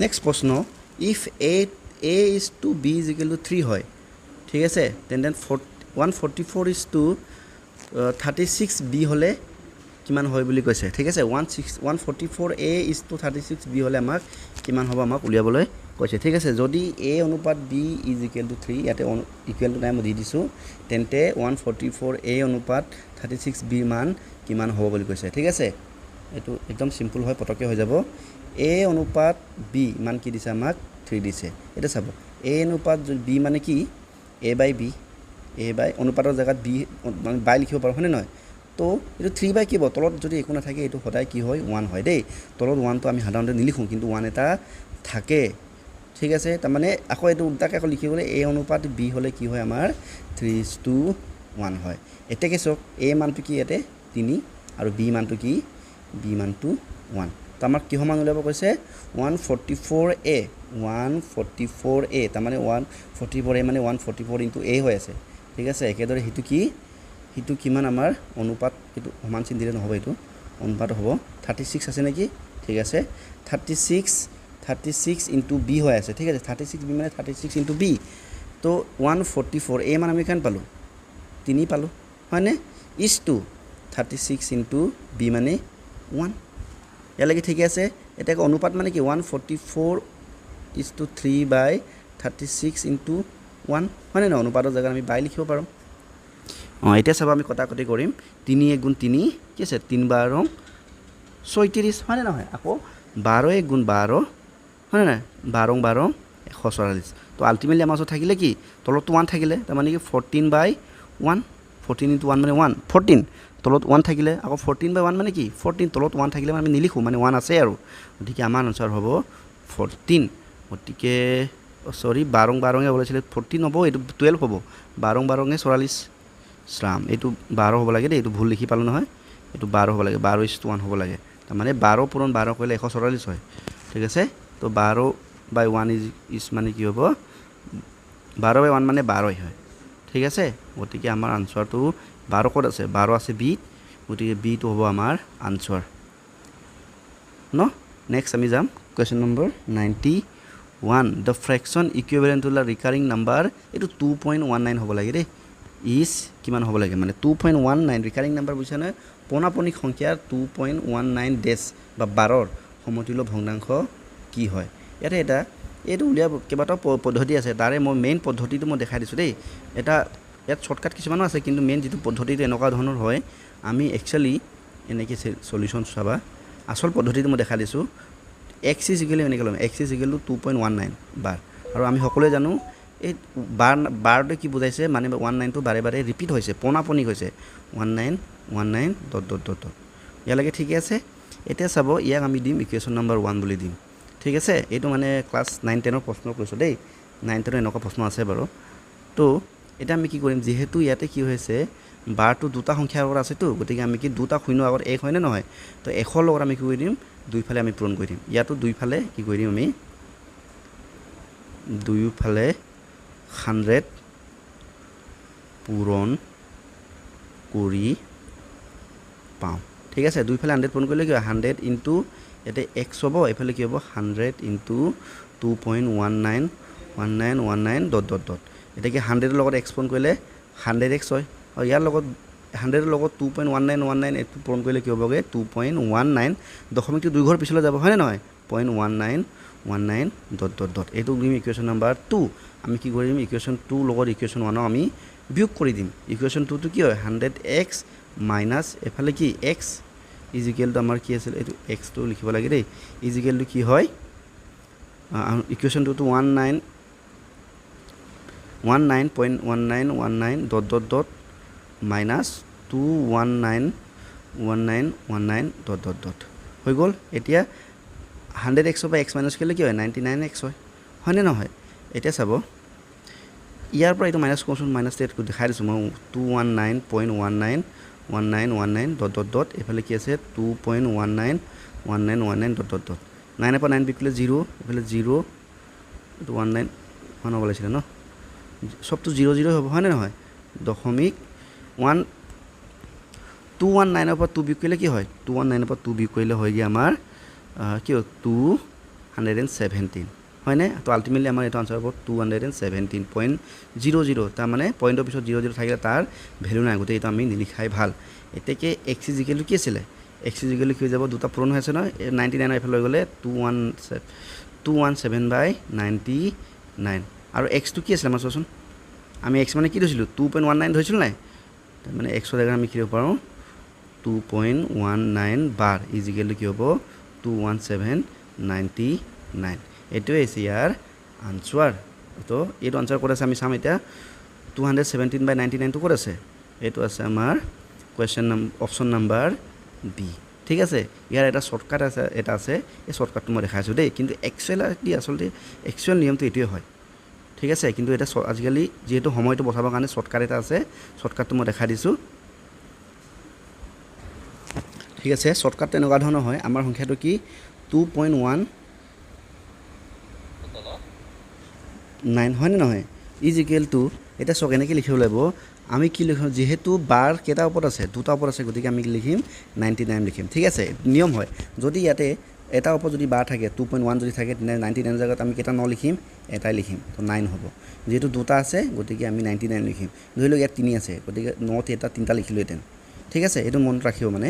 নেক্সট প্ৰশ্ন if a is to b is equal to 3 হয় ঠিক আছে then 144 is to 36 b হলে কিমান হয় বুলি কৈছে ঠিক আছে 144 a is to 36 b হলে আমাক কিমান হ'ব আমাক উলিয়াবলৈ কৈছে ঠিক আছে যদি a অনুপাত b is equal to 3 ইয়াতে ইকুৱেল টু টাইম দি দিছো তেন্তে 144 a অনুপাত 36 b মান কিমান হ'ব বুলি কৈছে ঠিক আছে এটো একদম সিম্পল হয় পটকে হৈ যাব a অনুপাত b মান কি দিছে আমাক 3 দিছে এটা চাব a অনুপাত b মানে কি a by b a by অনুপাতৰ জায়গাত b মানে বাই লিখিব পাৰো হয়নে নহয় তো এটো 3 বাই কি হ'ব তলত যদি একো না থাকে এটো সদায় কি হয় 1 হয় দেই তলত 1 তো আমি সাধাৰণতে নিলিখো কিন্তু 1 এটা থাকে ঠিক আছে তাৰ মানে আকৌ এটো উল্টাকে আকৌ লিখিবলৈ a অনুপাত b হলে কি হয় আমাৰ 3:1 হয় এতে কি চক a মানটো কি এতে 3 আৰু b মানটো কি b মানটো 1 তো আমাৰ কি সমান উলিয়াব কৈছে 144a 144a তাৰ মানে 144a মানে 144 ইনটু a হৈ আছে ঠিক আছে একেদৰে হিটো কি হিটো কিমান আমাৰ অনুপাত এটো সমান চিন দিলে নহব এটো অনুপাত হ'ব 36 আছে নেকি ঠিক আছে 36 ইনটু b হৈ আছে ঠিক আছে 36 b মানে 36 ইনটু b তো 144 a মানে আমি কেন পালো 3 পালো হয়নে is to 36 ইনটু b মানে 1 ইয়ালৈকে ঠিক আছে এটা অনুপাত মানে কি 144 is to 3 by 36 into 1 মানে না অনুপাতৰ জায়গা আমি বাই লিখিব পাৰো এটা সব আমি কটাকটি কৰিম 3 1 গুণ 3 কি আছে 3 12 36 হয় না নহয় আকৌ 12 1 গুণ 12 হয় না 12 12 144 তো আলটিমেটলি আমাৰ ওচৰত থাকিলে কি তলত 1 থাকিলে তাৰ মানে কি 14 by 1 14 into 1 মানে 1 14 তলত 1 থাকিলে আকৌ 14 by 1 মানে কি 14 তলত 1 থাকিলে আমি নিলিখো মানে 1 আছে আৰু গতিকে আমাৰ আনসাৰ হ'ব 14 গতিকে সৰি 12 12 এ বলেছিলে 14 হ'ব এটো 12 হ'ব 12 12 এ 44 শ্রাম এটো 12 হ'ব লাগে দে এটো ভুল লিখি পালো নহয় এটো 12 হ'ব লাগে 12:1 হ'ব লাগে তাৰমানে 12 পূৰণ 12 কৰিলে 144 হয় ঠিক আছে তো 12/1 ইজ মানে কি হ'ব 12/1 মানে 12 হয় ঠিক আছে গতিকে আমাৰ আনসাৰটো 12 ক'ত আছে 12 আছে বি গতিকে বি টো হ'ব আমাৰ আনসাৰ ন নেক্সট আমি যাম question number 91 the fraction equivalent to the recurring number এটো 2.19 হ'ব লাগে দেই ইজ কিমান হ'ব লাগে মানে 2.19 ৰিকাৰিং নাম্বাৰ বুজিছা নহয় পোনাপনিক সংখ্যাৰ 2.19 ডেছ বা 12ৰ সমতুল্য ভগ্নাংশ কি হয় ইয়াতে এটা এইটো উলিয়া কেইবাটাও পদ্ধতি আছে তাৰে মই মেইন পদ্ধতিটো মই দেখাই দিছোঁ দেই এটা ইয়াত শৰ্টকাট কিছুমানো আছে কিন্তু মেইন যিটো পদ্ধতিটো এনেকুৱা ধৰণৰ হয় আমি একচুৱেলি এনেকৈ সলিউশন চাবা আসল পদ্ধতিটো মই দেখাই দিছোঁ x ইজ ইকুৱেল এনেকৈ ল'ম x ইজ ইকুৱেল টু 2.19 বাৰ আৰু আমি সকলোৱে জানো এই বাৰটো কি বুজাইছে মানে 19টো বাৰে বাৰে ৰিপিট হৈছে পোনাপনি হৈছে 1919 ডট ডট ডট ডট ইয়ালৈকে ঠিকে আছে এতিয়া চাব ইয়াক আমি দিম ইকুৱেশ্যন নম্বৰ 1 বুলি দিম ঠিক আছে এইটো মানে ক্লাছ 9 10ৰ প্ৰশ্ন কৈছোঁ দেই 9 10ৰ এনেকুৱা প্ৰশ্ন আছে বাৰু তো এটা আমি কি কৰিম যেহেতু ইয়াতে কি হৈছে বাৰটো দুটা সংখ্যাৰ আগত আছেতো গতিকে আমি কি দুটা শূন্য আগত এক হয় নে নহয় তো 100 লগত আমি কি কৰি দিম দুইফালে আমি পূৰণ কৰি দিম ইয়াতো দুইফালে কি কৰি দিম আমি দুইফালে 100 পূৰণ কৰি পাওঁ ঠিক আছে দুইফালে 100 পূৰণ কৰিলে কি হয় 100 ইনটু ইয়াতে x হ'ব এইফালে কি হ'ব 100 ইনটু 2.19 ডট ডট ডট এটা কি 100 ৰ লগত x পূৰণ কৰিলে 100x হয় আৰু ইয়াৰ লগত 100 ৰ লগত 2.19 এইটো পূৰণ কৰিলে কি হ'বগে 2.19 দশমিকটো দুই ঘৰ পিছলৈ যাব হয় নে নহয় 0.1919 ডট ডট ডট এইটো দিম ইকুৱেশ্যন নম্বৰ 2 আমি কি কৰিম ইকুৱেশ্যন 2 লগত ইকুৱেশ্যন 1 আমি বিয়োগ কৰি দিম ইকুৱেশ্যন 2 টো কি হয় 100x মাইনাছ এফালে কি x ইজ ইকুৱেল টু আমাৰ কি আছিল এইটো x টো লিখিব লাগে দেই ইজ ইকুৱেল টু কি হয় ইকুৱেশ্যন 2 টো 19.1919 dot dot dot minus 2191919 dot dot dot হৈ গ'ল এতিয়া 100x পৰা x মাইনাছ কৰিলে কি হয় 99x হয়নে নহয় এতিয়া চাব ইয়াৰ পৰা এইটো মাইনাছ কৰোঁচোন মাইনাছ টেটটো দেখাই দিছোঁ মই 219.191919 ডট ডট ডট এইফালে কি আছে 2.191919 ডট ডট ডট 9 পৰা 9 বিকিলে 0 এইফালে 0 এইটো 19 হ'ব লাগিছিলে ন সবটো 0 0 হ'ব হয়নে নহয় দশমিক 219 ৰ পৰা 2 বিয়োগ কৰিলে কি হয় 219 ৰ পৰা 2 বিয়োগ কৰিলে হয়গৈ আমাৰ কি হয় 217 হয়নে তো আল্টিমেটলি আমাৰ এইটো আনসাৰ হ'ব 217.00 তাৰ মানে পইণ্টৰ পিছত 00 থাকিলে তাৰ ভ্যালু নাই গতিকে এইটো আমি নিলিখাই ভাল এতেকে x ইজ ইকুৱেল টু কি আছিলে x ইজ ইকুৱেল টু কি যাব দুটা পূৰণ হৈ আছে নহয় 99 এফালে লৈ গ'লে 217/99 আৰু x টো কি আছিলে আমাৰ চোৱাচোন আমি x মানে কি ধৰিছিলোঁ 2.19 ধৰিছিলোঁ নাই মানে x ৰ জেগাত আমি কি লিখিব পাৰোঁ 2.19 বাৰ ইজ ইকুৱেল টু কি হ'ব 21799 এইটোৱে আছে ইয়াৰ আনসাৰ তো এইটো আনসাৰ ক'ত আছে আমি চাম এতিয়া 217/99 টো ক'ত আছে এইটো আছে আমাৰ কোৱেশ্চন অপশ্যন নম্বৰ বি ঠিক আছে ইয়াৰ এটা শৰ্টকাট আছে এটা আছে এই শৰ্টকাটটো মই দেখাইছোঁ দেই কিন্তু একচুৱেলি আচলতে একচুৱেল নিয়মটো এইটোৱে হয় ঠিক আছে কিন্তু এটা আজিকালি যেহেতু সময়টো বচাবৰ কাৰণে শৰ্টকাট এটা আছে শৰ্টকাটটো মই দেখাই দিছোঁ ঠিক আছে শৰ্টকাট এনেকুৱা ধৰণৰ হয় আমাৰ সংখ্যাটো কি 2.19 হয়নে নহয় ইজ ইকুৱেল টু এতিয়া চক এনেকৈ লিখিব লাগিব আমি কি লিখিম যেহেতু বাৰ কেইটা ওপৰত আছে দুটা ওপৰত আছে গতিকে আমি কি লিখিম 99 লিখিম ঠিক আছে নিয়ম হয় যদি ইয়াতে এটা ওপৰত যদি বাৰ থাকে 2.1 যদি থাকে তেনে 99 জায়গাত আমি কেইটা ন লিখিম এটাই লিখিম তো 9 হ'ব যেহেতু দুটা আছে গতিকে আমি 99 লিখিম ধৰি লওক ইয়াত 3 আছে গতিকে 9 এটা 3টা লিখিলোহেঁতেন ঠিক আছে এইটো মনত ৰাখিব মানে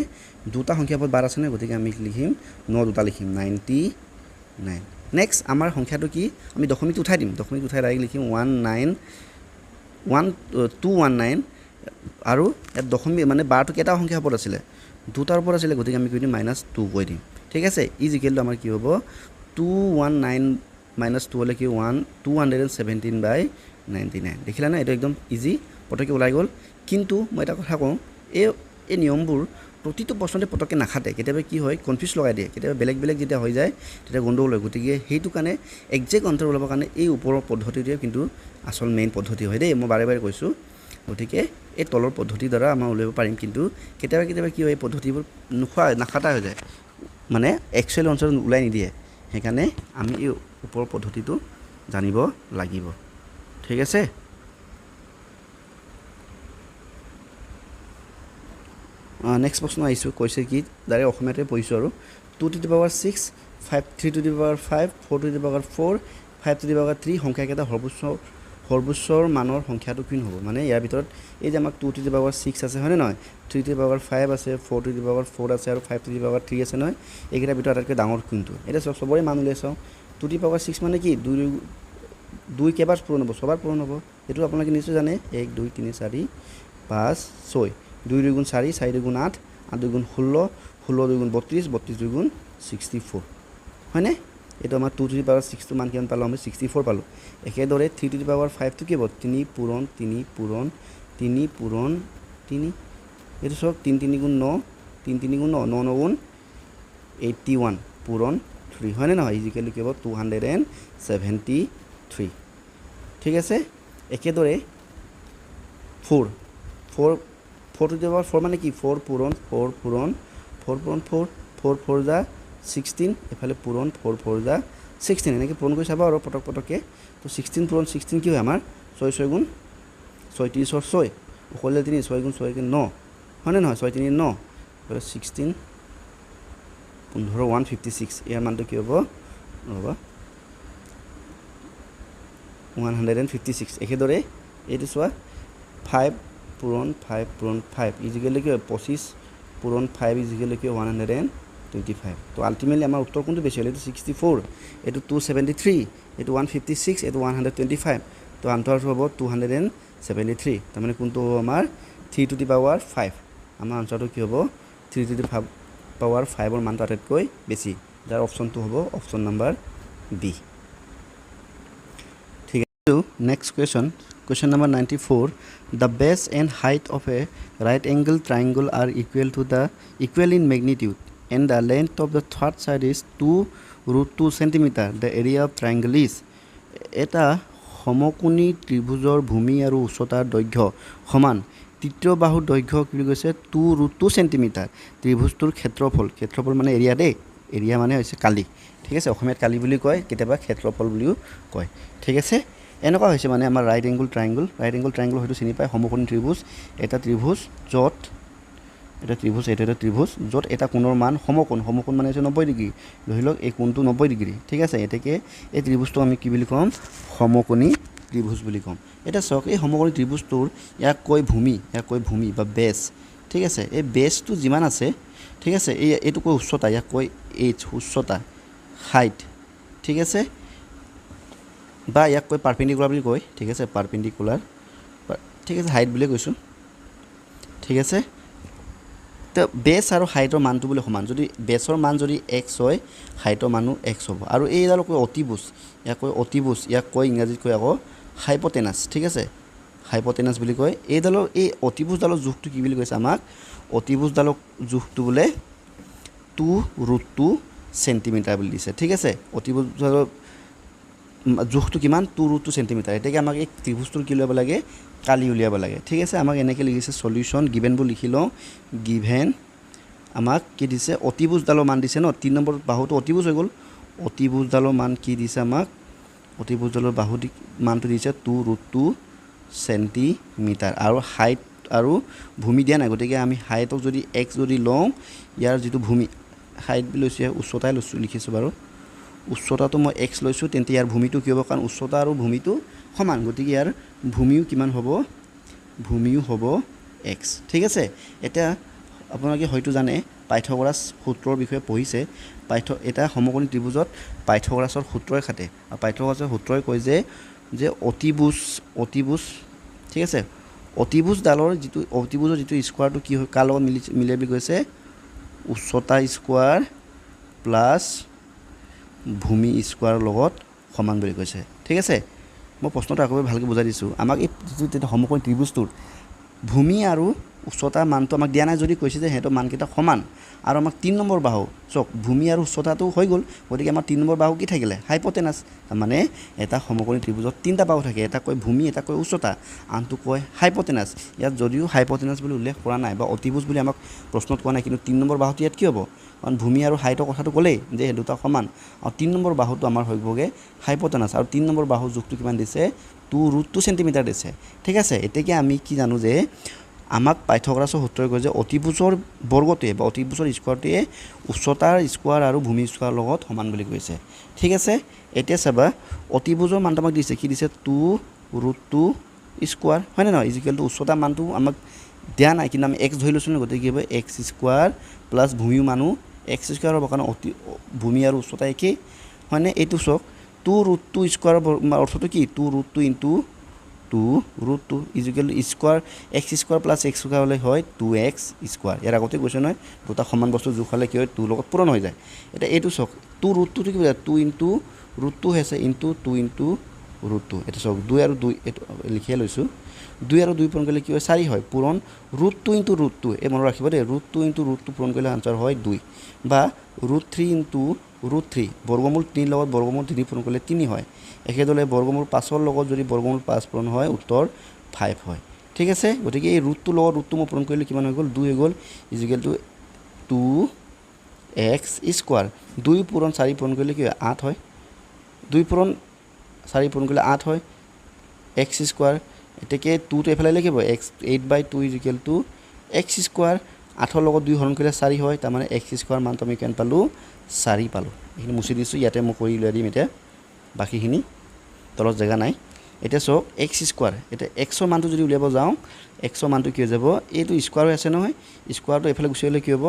দুটা সংখ্যাৰ ওপৰত বাৰ আছে নহয় গতিকে আমি লিখিম 9 দুটা লিখিম 99 নেক্সট আমাৰ সংখ্যাটো কি আমি দশমিকটো উঠাই দিম দশমিকটো উঠাই ডাইৰেক্ট লিখিম 219 আৰু ইয়াত দশমিক মানে বাৰটো কেইটা সংখ্যাৰ ওপৰত আছিলে দুটাৰ ওপৰত আছিলে গতিকে আমি কি দিম -2 কৈ দিম ঠিক আছে ইজ ইকুৱেল টু আমাৰ কি হ'ব 219 -2 হ'লে কি 217/99 দেখিলা না এইটো একদম ইজি পটককৈ ওলাই গ'ল কিন্তু মই এটা কথা কওঁ এই নিয়মবোৰ প্ৰতিটো প্ৰশ্নতে পটককৈ নাখাতে কেতিয়াবা কি হয় কনফিউজ লগাই দিয়ে কেতিয়াবা বেলেগ বেলেগ যেতিয়া হৈ যায় তেতিয়া গণ্ডগোল হয় গতিকে সেইটো কাৰণে একজেক্ট আনসাৰ ওলাবৰ কাৰণে এই ওপৰৰ পদ্ধতিটোৱে কিন্তু আচল মেইন পদ্ধতি হয় দেই মই বাৰে বাৰে কৈছোঁ গতিকে এই তলৰ পদ্ধতিৰ দ্বাৰা আমাৰ উলিয়াব পাৰিম কিন্তু কেতিয়াবা কেতিয়াবা কি হয় এই পদ্ধতিবোৰ নাখাটা হৈ যায় মানে একচুৱেল আনচাৰ ওলাই নিদিয়ে সেইকাৰণে আমি এই ওপৰৰ পদ্ধতিটো জানিব লাগিব ঠিক আছে নেক্সট প্ৰশ্ন আহিছোঁ কৈছে কি ডাইৰেক্ট অসমীয়াতে পঢ়িছোঁ আৰু 2 to the power 6 3 to the power 5 4 to the power 4 5 to the power 3 সংখ্যাকেইটা সৰ্বোচ্চৰ মানৰ সংখ্যাটো কি হ'ব মানে ইয়াৰ ভিতৰত এই যে আমাক 2 to the power 6 আছে হয়নে নহয় 3 to the power 5 আছে 4 to the power 4 আছে আৰু 5 to the power 3 আছে নহয় এইকেইটাৰ ভিতৰত আটাইতকৈ ডাঙৰ কোনটো এটা চবৰে মান উলিয়াই চাওঁ 2 to the power 6 মানে কি দুই কেইবাৰ পূৰণ হ'ব ছবাৰ পূৰণ হ'ব এইটো আপোনালোকে নিশ্চয় জানে 1 2 3 4 5 6 2 2 গুণ 4 4 2 গুণ 8 8 2 গুণ 16 16 2 গুণ 32 32 2 গুণ 64 হয়নে এইটো আমাৰ 2 to the power 6 টো মান কিমান পালোঁ আমি 64 পালোঁ একেদৰে 3 to the power 5 টো কি হ'ব 3 পূৰণ 3 পূৰণ 3 পূৰণ 3 এইটো চাওক 3 3 গুণ 9 3 3 গুণ 9 9 গুণ 81 পূৰণ 3 হয়নে নহয় ইজিকেলি কি হ'ব 273 ঠিক আছে একেদৰে 4 4 4 to the power 4 মানে কি 4 পূৰণ 4 পূৰণ 4 পূৰণ 4 4 4 যা 16 এফালে পূৰণ 4 4 যা 16 এনেকৈ পূৰণ কৰি চাবা আৰু পটককৈ তো 16 পূৰণ 16 কি হয় আমাৰ 6 6 গুণ 36 6 উখলে 3 6 গুণ 6 গুণ 9 হয়নে নহয় 6 3 9 16 15 156 ইয়াৰ মানটো কি হ'ব ৰ'বা 156 একেদৰে এইটো চোৱা 5 পূৰণ 5 পূৰণ 5 ইজিকেলি কি হয় 25 পূৰণ 5 ইজিকেলি কি 125 তো আল্টিমেটলি আমাৰ উত্তৰ কোনটো বেছি হ'ল এইটো 64 এইটো 273 এইটো 156 এইটো 125 তো আনচাৰটো হ'ব 273 তাৰমানে কোনটো হ'ব আমাৰ 3 to the power 5 আমাৰ আনচাৰটো কি হ'ব 3 to the power 5 ৰ মানটো আটাইতকৈ বেছি যাৰ অপশ্যনটো হ'ব অপশ্যন নাম্বাৰ বি ঠিক আছে next question number 94 the base and height of a right angle triangle are equal in magnitude and the length of the third side is 2√2 centimeter the area of triangle is এটা সমকোণী ত্ৰিভুজৰ ভূমি আৰু উচ্চতাৰ দৈৰ্ঘ্য সমান তৃতীয় বাহুৰ দৈৰ্ঘ্য কি কৈছে 2√2 সেন্টিমিটাৰ ত্ৰিভুজটোৰ ক্ষেত্ৰফল মানে এৰিয়া দেই এৰিয়া মানে হৈছে কালি ঠিক আছে অসমীয়াত কালি বুলি কয় কেতিয়াবা ক্ষেত্ৰফল বুলিও কয় ঠিক আছে এনেকুৱা হৈছে মানে আমাৰ ৰাইট এংগল ট্ৰায়াঙ্গল হয়তো চিনি পায় সমকোণী ত্ৰিভুজ এটা ত্ৰিভুজ য'ত এটা ত্ৰিভুজ য'ত এটা কোণৰ মান সমকোণ মানে হৈছে 90 ডিগ্ৰী ধৰি লওক এই কোণটো 90 ডিগ্ৰী ঠিক আছে এটাকে এই ত্ৰিভুজটো আমি কি বুলি ক'ম সমকোণী ত্ৰিভুজ বুলি ক'ম এটা চাওক এই সমকোণী ত্ৰিভুজটোৰ ইয়াক কয় ভূমি বা বেছ ঠিক আছে এই বেছটো যিমান আছে ঠিক আছে এইটো কয় উচ্চতা ইয়াক কয় এইচ উচ্চতা হাইট ঠিক আছে বা ইয়াক কয় পাৰপেণ্ডিকুলাৰ বুলি কয় ঠিক আছে পাৰপেণ্ডিকুলাৰ ঠিক আছে হাইট বুলি কৈছোঁ ঠিক আছে তো বেছ আৰু হাইটৰ মানটো বুলি সমান যদি বেছৰ মান যদি x হয় হাইটৰ মানো x হ'ব আৰু এইডাল কয় অতিভুজ ইয়াক কয় ইংৰাজীত কয় আকৌ হাইপটেনাছ ঠিক আছে হাইপটেনাছ বুলি কয় এইডালৰ এই অতিভুজডালৰ জোখটো কি বুলি কৈছে আমাক অতিভুজডালৰ জোখটো বোলে 2√2 সেন্টিমিটাৰ বুলি দিছে ঠিক আছে অতিভুজডালৰ জোখটো কিমান 2√2 সেন্টিমিটাৰ এটাকে আমাক এই ত্ৰিভুজটোৰ কি উলিয়াব লাগে কালি উলিয়াব লাগে ঠিক আছে আমাক এনেকৈ লিখিছে সলিউশন গিভেনবোৰ লিখি লওঁ গিভেন আমাক কি দিছে অতিভুজডালৰ মান দিছে ন 3 নম্বৰ বাহুটো অতিভুজ হৈ গ'ল অতিভুজডালৰ মান কি দিছে আমাক অতিভুজডালৰ বাহু মানটো দিছে 2√2 সেন্টিমিটাৰ আৰু হাইট আৰু ভূমি দিয়া নাই গতিকে আমি হাইটক যদি x যদি লওঁ ইয়াৰ যিটো ভূমি হাইট বুলি লৈছে উচ্চতাই লিখিছোঁ বাৰু উচ্চতাটো মই x লৈছোঁ তেন্তে ইয়াৰ ভূমিটো কি হ'ব কাৰণ উচ্চতা আৰু ভূমিটো সমান গতিকে ইয়াৰ ভূমিও কিমান হ'ব ভূমিও হ'ব x ঠিক আছে এতিয়া আপোনালোকে হয়তো জানে পাইথাগোৰাছ সূত্ৰৰ বিষয়ে পঢ়িছে এটা সমকোণী ত্ৰিভুজত পাইথাগোৰাছৰ সূত্ৰই খাটে আৰু পাইথাগোৰাছৰ সূত্ৰই কয় যে অতিভুজ ঠিক আছে অতিভুজৰ যিটো স্কোৱাৰটো কি হয় কাৰ লগত মিলে বুলি কৈছে উচ্চতা স্কোৱাৰ প্লাছ ভূমি স্কোৱাৰৰ লগত সমান বুলি কৈছে ঠিক আছে মই প্ৰশ্নটো আকৌ ভালকৈ বুজাই দিছোঁ আমাক এই যিটো সমকোণী ত্ৰিভুজটোৰ ভূমি আৰু উচ্চতা মানটো আমাক দিয়া নাই যদি কৈছে যে সিহঁতৰ মানকেইটা সমান আৰু আমাক 3 নম্বৰ বাহু চাওক ভূমি আৰু উচ্চতাটো হৈ গ'ল গতিকে আমাৰ 3 নম্বৰ বাহু কি থাকিলে হাইপটেনাছ মানে এটা সমকোণী ত্ৰিভুজত তিনিটা বাহু থাকে এটা কয় ভূমি এটা কয় উচ্চতা আনটো কয় হাইপটেনাছ ইয়াত যদিও হাইপটেনাছ বুলি উল্লেখ কৰা নাই বা অতিভুজ বুলি আমাক প্ৰশ্নত কোৱা নাই কিন্তু 3 নম্বৰ বাহুটো ইয়াত কি হ'ব কাৰণ ভূমি আৰু হাইটৰ কথাটো ক'লেই যে এই দুটা সমান আৰু 3 নম্বৰ বাহুটো আমাৰ হৈ গ'গে হাইপটেনাছ আৰু 3 নম্বৰ বাহু জোখটো কিমান দিছে 2√2 সেন্টিমিটাৰ দিছে ঠিক আছে এতিয়াকে আমি কি জানো যে আমাক পাইথাগোৰাছৰ সূত্ৰই কয় যে অতিভুজৰ বৰ্গটোৱে বা অতিভুজৰ স্কোৱাৰটোৱে উচ্চতাৰ স্কোৱাৰ আৰু ভূমি স্কোৱাৰ লগত সমান বুলি কৈছে ঠিক আছে এতিয়া চাবা অতিভুজৰ মানটো আমাক দিছে কি দিছে 2√2 স্কোৱাৰ হয় না নহয় ইজিক্যাল টু উচ্চতা মানটো আমাক দিয়া নাই কিন্তু আমি x ধৰি লৈছো গতিকে কি হ'ব x স্কোৱাৰ প্লাছ ভূমিৰ মানো x স্কোৱাৰ হ'ব কাৰণ ভূমি আৰু উচ্চতা একেই হয়নে এইটো চাওক 2√2 স্কোৱাৰ অৰ্থটো কি 2√2 into 2√2 equal to square x square plus x square হ'লে হয় 2x স্কোৱাৰ ইয়াৰ আগতে কৈছে নহয় দুটা সমান বস্তু যোগ হ'লে কি হয় 2 লগত পূৰণ হৈ যায় এটা এইটো চাওক 2√2 কি বুজায় 2 ইনটু √2 হৈছে ইনটু 2 ইনটু √2 এটা চাওক 2 আৰু 2 এইটো লিখিয়ে লৈছোঁ 2 আৰু 2 পূৰণ কৰিলে কি হয় 4 হয় পূৰণ √2 ইনটু √2 এই মনত ৰাখিব দেই √2 ইনটু √2 পূৰণ কৰিলে আনসাৰ হয় 2 বা √3 ইনটু √3 বৰ্গমূল 3 লগত বৰ্গমূল 3 পূৰণ কৰিলে 3 হয় একেদৰে বৰ্গমূল 5ৰ লগত যদি বৰ্গমূল 5 পূৰণ হয় উত্তৰ 5 হয় ঠিক আছে গতিকে এই √2 লগত √2 মই পূৰণ কৰিলে কিমান হৈ গ'ল 2 হৈ গ'ল ইজিক্যাল টু 2x স্কোৱাৰ 2 পূৰণ 4 পূৰণ কৰিলে কি হয় 8 হয় 2 পূৰণ 4 পূৰণ কৰিলে 8 হয় x স্কোৱাৰ এতেকে 2 টো এফালে লিখিব x 8/2 equal to x square 8ৰ লগত 2 হৰণ কৰিলে 4 হয় তাৰ মানে x স্কোৱাৰ মানটো আমি কেন পালো 4 পালো এইখিনি মুছি দিছোঁ ইয়াতে মই কৰি লৈ দিম এতিয়া বাকিখিনি তলত জেগা নাই এটা চাওক x স্কোৱাৰ এটা x ৰ মানটো যদি উলিয়াব যাওঁ x ৰ মানটো কি হৈ যাব এইটো স্কোৱাৰ হৈ আছে নহয় স্কোৱাৰটো এফালে গুচি গ'লে কি হ'ব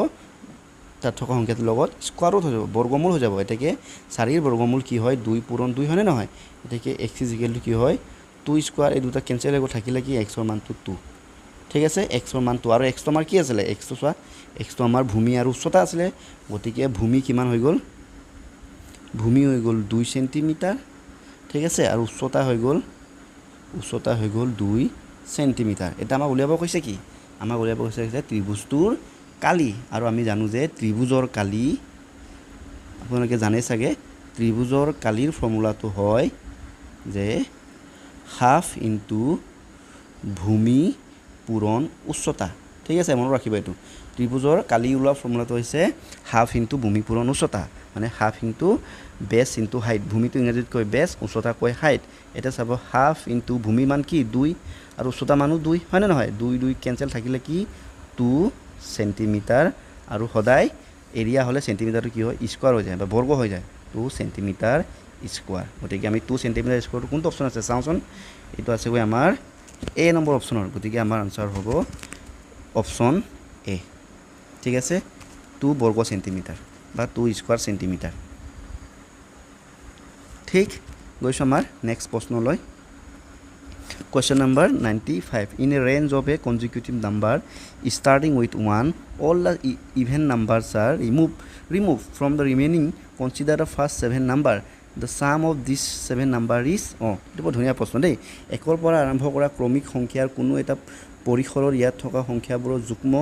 তাত থকা সংখ্যাটোৰ লগত স্কোৱাৰত হৈ যাব বৰ্গমূল হৈ যাব এতেকে 4ৰ বৰ্গমূল কি হয় 2 পূৰণ 2 হয়নে নহয় এতেকে x ইকুৱেল টু কি হয় 2 স্কোৱাৰ এই দুটা কেনসেল হৈ থাকিলে কি x ৰ মানটো 2 ঠিক আছে x ৰ মান 2 আৰু x টো আমাৰ কি আছিল x টো চোৱা x টো আমাৰ ভূমি আৰু উচ্চতা আছিল গতিকে ভূমি কিমান হৈ গ'ল ভূমি হৈ গ'ল 2 সেন্টিমিটাৰ ঠিক আছে আৰু উচ্চতা হৈ গ'ল 2 সেন্টিমিটাৰ এটা আমাক উলিয়াব কৈছে কি আমাক উলিয়াব কৈছে ত্ৰিভুজটোৰ কালি আৰু আমি জানো যে ত্ৰিভুজৰ কালি আপোনালোকে জানে চাগে ত্ৰিভুজৰ কালিৰ ফৰ্মুলাটো হয় যে হাফ ইনটু ভূমি পূৰণ উচ্চতা ঠিক আছে মনত ৰাখিবা এইটো ত্ৰিভুজৰ কালি ওলোৱা ফৰ্মুলাটো হৈছে হাফ ইনটু ভূমি পূৰণ উচ্চতা মানে হাফ ইনটু বেছ ইনটু হাইট ভূমিটো ইংৰাজীত কয় বেছ উচ্চতা কয় হাইট এটা চাব হাফ ইনটু ভূমি মান কি 2 আৰু উচ্চতা মানো 2 হয় না নহয় 2 2 কেনসেল থাকিলে কি 2 সেন্টিমিটাৰ আৰু সদায় এৰিয়া হ'লে সেন্টিমিটাৰটো কি হয় স্কোৱাৰ হৈ যায় বা বৰ্গ হৈ যায় 2 সেন্টিমিটাৰ স্কোৱাৰ গতিকে আমি 2 সেন্টিমিটাৰ স্কোৱাৰটো কোনটো অপচন আছে চাওঁচোন এইটো আছে গৈ আমাৰ এ নম্বৰ অপচনৰ গতিকে আমাৰ আনসাৰ হ'ব অপচন এ ঠিক আছে 2 বৰ্গ সেন্টিমিটাৰ বা 2 স্কোৱাৰ সেন্টিমিটাৰ ঠিক গৈছো আমাৰ next প্ৰশ্নলৈ Question number 95 in a range of a consecutive number starting with 1 all the even numbers are removed from the remaining consider the first 7 number the sum of this 7 number is এটো বৰ ধুনীয়া প্ৰশ্ন দেই একৰ পৰা আৰম্ভ কৰা ক্ৰমিক সংখ্যাৰ কোনো এটা পৰিসৰৰ ইয়াত থকা সংখ্যাবোৰৰ যুগ্ম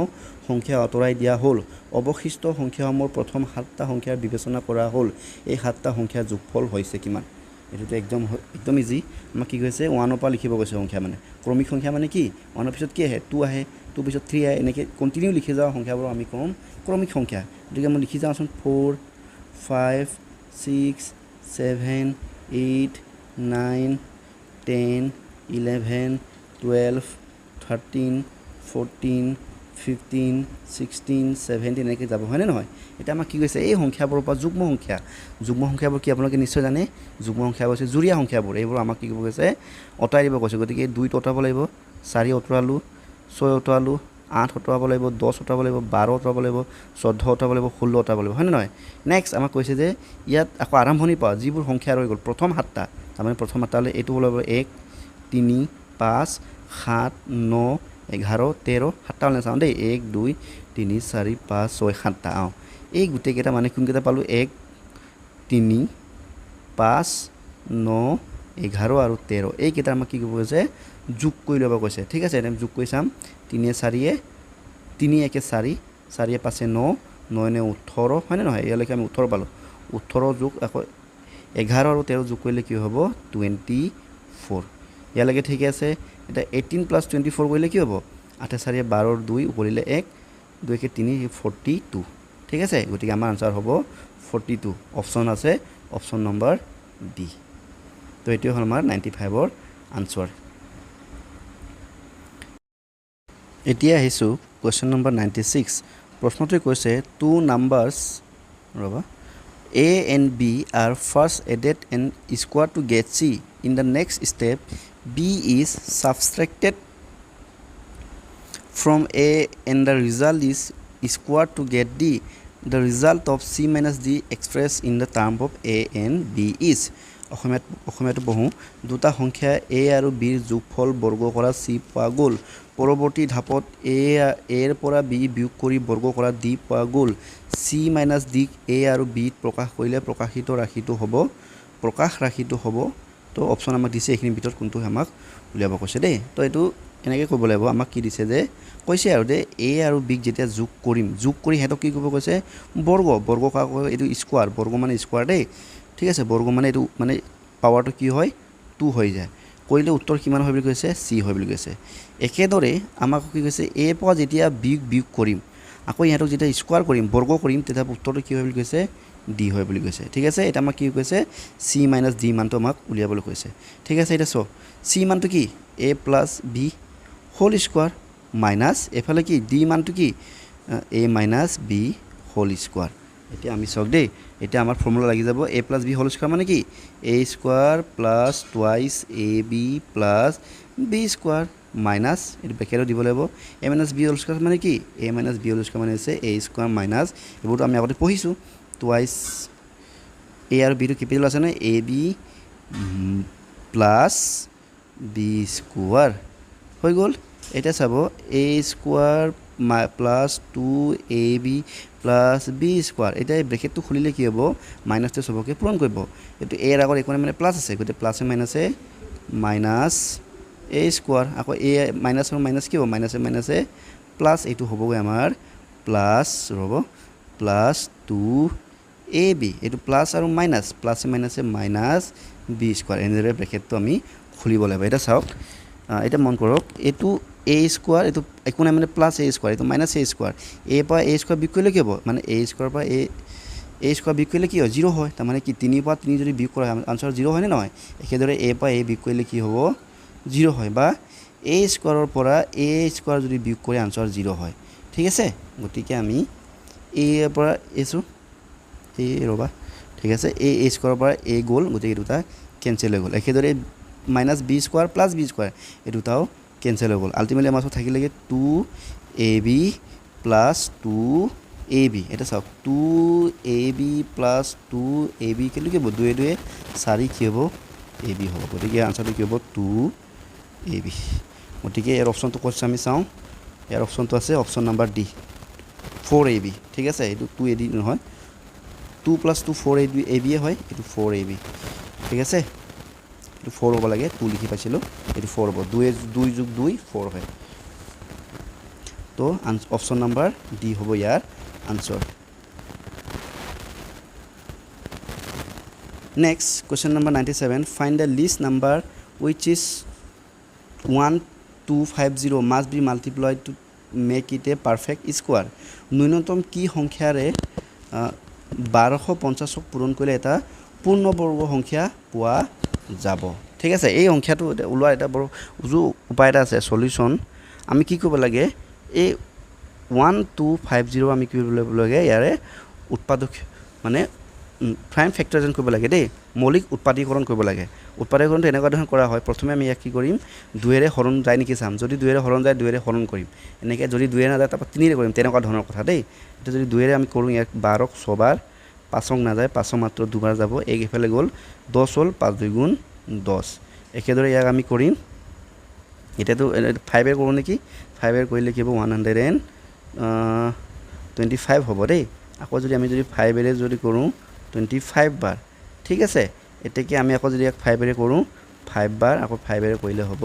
সংখ্যা আঁতৰাই দিয়া হ'ল অৱশিষ্ট সংখ্যাসমূহৰ প্ৰথম 7টা সংখ্যাৰ বিবেচনা কৰা হ'ল এই 7টা সংখ্যাৰ যোগফল হৈছে কিমান এটো একদম ইজি আমাক কি কৈছে 1 ৰ পৰা লিখিব কৈছে সংখ্যা মানে ক্ৰমিক সংখ্যা মানে কি 1 ৰ পিছত কি আহে 2 আহে 2 পিছত 3 আহে এনেকৈ কন্টিনিউ লিখি যাওঁ সংখ্যাবোৰ আমি কম ক্ৰমিক সংখ্যা গতিকে মই লিখি যাওঁচোন 4 5 6 7 8 9 10 11 12 13 14 15 16 17 এনেকৈ যাব হয়নে নহয় এটা আমাক কি কৈছে এই সংখ্যাবোৰৰ পৰা যুগ্ম সংখ্যাবোৰ কি আপোনালোকে নিশ্চয় জানে যুগ্ম সংখ্যাবোৰ হৈছে জুৰীয়া সংখ্যাবোৰ এইবোৰ আমাক কি কৈছে অতৰাই দিব কৈছে গতিকে 2 টো অতৰাব লাগিব 4 অতৰালো 6 অতৰালো 8 অতৰাব লাগিব 10 অতৰাব লাগিব 12 অতৰাব লাগিব 14 অতৰাব লাগিব 16 অতৰাব লাগিব হয়নে নহয় নেক্সট আমাক কৈছে যে ইয়াত আকৌ আৰম্ভণি পৰা যিবোৰ সংখ্যা ৰৈ গ'ল প্ৰথম 7টা তাৰমানে প্ৰথম 7টা হ'লে এইটো হ'ব 1 3 5 7 9 11 13 7টা হ'লে চাওঁ দেই 1 2 3 4 5 6 7টা এই গোটেইকেইটা মানে কোনকেইটা পালোঁ 1 3 5 9 11 আৰু 13 এইকেইটা আমাক কি কৰিব কৈছে যোগ কৰি ল'ব কৈছে ঠিক আছে এনে যোগ কৰি চাম 3 4 তিনি একে 4 4 পাঁচে 9 9 নে 18 হয়নে নহয় ইয়ালৈকে আমি 18 পালোঁ 18 যোগ আকৌ 11 আৰু 13 যোগ কৰিলে কি হ'ব 24 ইয়ালৈকে ঠিক আছে এটা 18 প্লাস 24 কৰিলে কি হ'ব 8 4 12 2 উপৰিলে 1 2 কে 3 42 ঠিক আছে গতিকে আমাৰ আনসাৰ হ'ব 42 অপশন আছে অপশন নম্বৰ ডি তো এটো হল আমাৰ 95 ৰ আনসাৰ এতিয়া আহিছো কোৱেশ্চন নম্বৰ 96 প্ৰশ্নটো কৈছে two numbers ৰবা A and B are first added and squared to get C. In the next step, B is subtracted from A and the result is squared to get D. The result of C minus D expressed in the term of A and B is অসমীয়াটো পঢ়ো দুটা সংখ্যা A আৰু B ৰ যোগফল বৰ্গ কৰা C পোৱা গ'ল পৰৱৰ্তী ধাপত A এৰ পৰা B বিয়োগ কৰি বৰ্গ কৰা D পোৱা গ'ল C minus D A আৰু B প্ৰকাশ কৰিলে প্ৰকাশিত ৰাশিটো হ'ব তো অপচন আমাক দিছে এইখিনি ভিতৰত কোনটো আমাক উলিয়াব কৈছে দেই তো এটো এনেকৈ কৰিব লাগিব আমাক কি দিছে যে কৈছে আৰু যে A আৰু B যেতিয়া যোগ কৰি হেতক কি কৰিব কৈছে বৰ্গ কাক এটো স্কয়াৰ বৰ্গ মানে স্কয়াৰ দেই ঠিক আছে বৰ্গ মানে এটো মানে পাৱাৰটো কি হয় 2 হৈ যায় কইলে উত্তৰ কিমান হয় বুলি কৈছে C হয় বুলি কৈছে একেদৰে আমাক কি কৈছে A পৰা যেতিয়া বিয়োগ কৰিম আকৌ ইহাতক যেতিয়া স্কয়াৰ কৰিম বৰ্গ কৰিম তেতিয়া উত্তৰটো কি হয় বুলি কৈছে D হয় বুলি কৈছে ঠিক আছে এটা আমাক কি কৈছে C - D মানটো আমাক উলিয়াবলৈ কৈছে ঠিক আছে এটা C মানটো কি A + B whole square minus এফালে কি D মানটো কি A - B হোল স্কয়াৰ এতিয়া আমি সক দেই এটা আমাৰ ফৰ্মুলা লাগি যাব A + B হোল স্কয়াৰ মানে কি A square plus twice AB plus B square minus এটো ব্ৰেকেটত দিব লাগিব A - B হোল স্কয়াৰ মানে কি A - B হোল স্কয়াৰ মানে আছে A স্কয়াৰ মাইনাস এবোৰটো আমি আগতে পঢ়িছো টুৱাইস A আৰু B টো ক্যাপিটাল আছে না AB প্লাস B স্কয়াৰ হৈ গল এটা চাব A square plus 2AB plus B square এটা ব্ৰেকেটটো খুলিলে কি হ'ব মাইনাসটো সবকে পূৰণ কৰিব এটো A ৰ আগত একোনে মানে প্লাস আছে গতে প্লাসে মাইনাসে মাইনাস A স্কয়াৰ আকৌ A মাইনাস আৰু মাইনাস কি হ'ব মাইনাসে প্লাস এটো হ'বগৈ আমাৰ প্লাস ৰব প্লাস 2AB এটো প্লাস আৰু মাইনাস প্লাসে মাইনাসে মাইনাস B স্কয়াৰ এনেৰে ব্ৰেকেটটো আমি খুলিব লাগিব এটা চাওক এটা মন কৰক এটো A স্কয়াৰ এটো একোনে মানে প্লাস A স্কয়াৰ এটো মাইনাস A স্কয়াৰ A পৰা A স্কয়াৰ বিয়োগ কৰিলে কি হ'ব মানে A স্কয়াৰ পৰা A স্কয়াৰ বিয়োগ কৰিলে কি হয় 0 হয় তাৰ মানে কি 3 পৰা 3 যদি বিয়োগ কৰা আনসাৰ 0 হয় নে নহয় একেদৰে A পৰা A বিয়োগ কৰিলে কি হ'ব 0 হয় বা A স্কয়াৰৰ পৰা A স্কয়াৰ যদি বিয়োগ কৰি আনসাৰ 0 হয় ঠিক আছে গতিকে আমি A ৰ পৰা এছো A ৰবা ঠিক আছে A স্কয়াৰৰ পৰা A গ'ল গতিকে দুটা কেনসেল হৈ গ'ল একেদৰে minus B square plus B square এই দুটাও কেনসেল হৈ গ'ল আলটিমেটলি আমাৰ থাকিলেগে 2AB প্লাস 2AB এটা চাওক 2AB প্লাস 2AB কেলে কি হ'ব 2 2 4 কি হ'ব AB হ'ব গতিকে আনসাৰটো কি হ'ব 2AB গতিকে এর অপশনটো কোশ্চেন আমি চাও এর অপশনটো আছে অপশন নাম্বার ডি 4AB ঠিক আছে এটো 2AB নহয় 2 + 2 4AB হয় এটো 4AB ঠিক আছে এটো 4 হ'ব লাগে 2 লিখি পাইছিলো এটো 4 হ'ব 2 + 2 4 হয় তো অপশন নাম্বার ডি হ'ব ইয়াৰ answer next question number 97 find the list number which is 1250 must be multiplied to make it a perfect square ন্যূনতম কি সংখ্যাৰে 1250ক পূৰণ কৰিলে এটা পূৰ্ণবৰ্গ সংখ্যা পোৱা যাব ঠিক আছে এই সংখ্যাটো ওলোৱা এটা বড় উজু উপায় এটা আছে সলিউশন আমি কি কৰিব লাগে এই 1250 আমি কি কৰিব লাগে ইয়াৰে উৎপাদক মানে প্ৰাইম ফেক্টৰাইজেশন কৰিব লাগে দেই মৌলিক উৎপাদীকৰণ কৰিব লাগে উৎপাদীকৰণটো এনেকুৱা ধৰণৰ কৰা হয় প্ৰথমে আমি ইয়াক কি কৰিম 2 এৰে হৰণ যায় নেকি চাম যদি 2 এৰে হৰণ যায় 2 এৰে হৰণ কৰিম এনেকৈ যদি 2 এৰে না যায় তাৰপৰা 3 এৰে কৰিম তেনেকুৱা ধৰণৰ কথা দেই এটা যদি 2 এৰে আমি কৰো ইয়াক 12ক 6 বাৰ 5ক না যায় 5ক মাত্ৰ দুবাৰ যাব এক ইফালে গ'ল 10 হ'ল 5 2 গুণ 10 একেদৰে ইয়াক আমি কৰিম এটাতো 5 এৰ কৰো নেকি 5 এৰ কৰিলে কি হ'ব 125 হ'ব দেই আকৌ যদি আমি যদি 5 এৰে যদি কৰো 25 বাৰ ঠিক আছে এতেকে আমি আকৌ যদি 5 এৰে কৰো 5 বাৰ আকৌ 5 এৰে কৰিলে হ'ব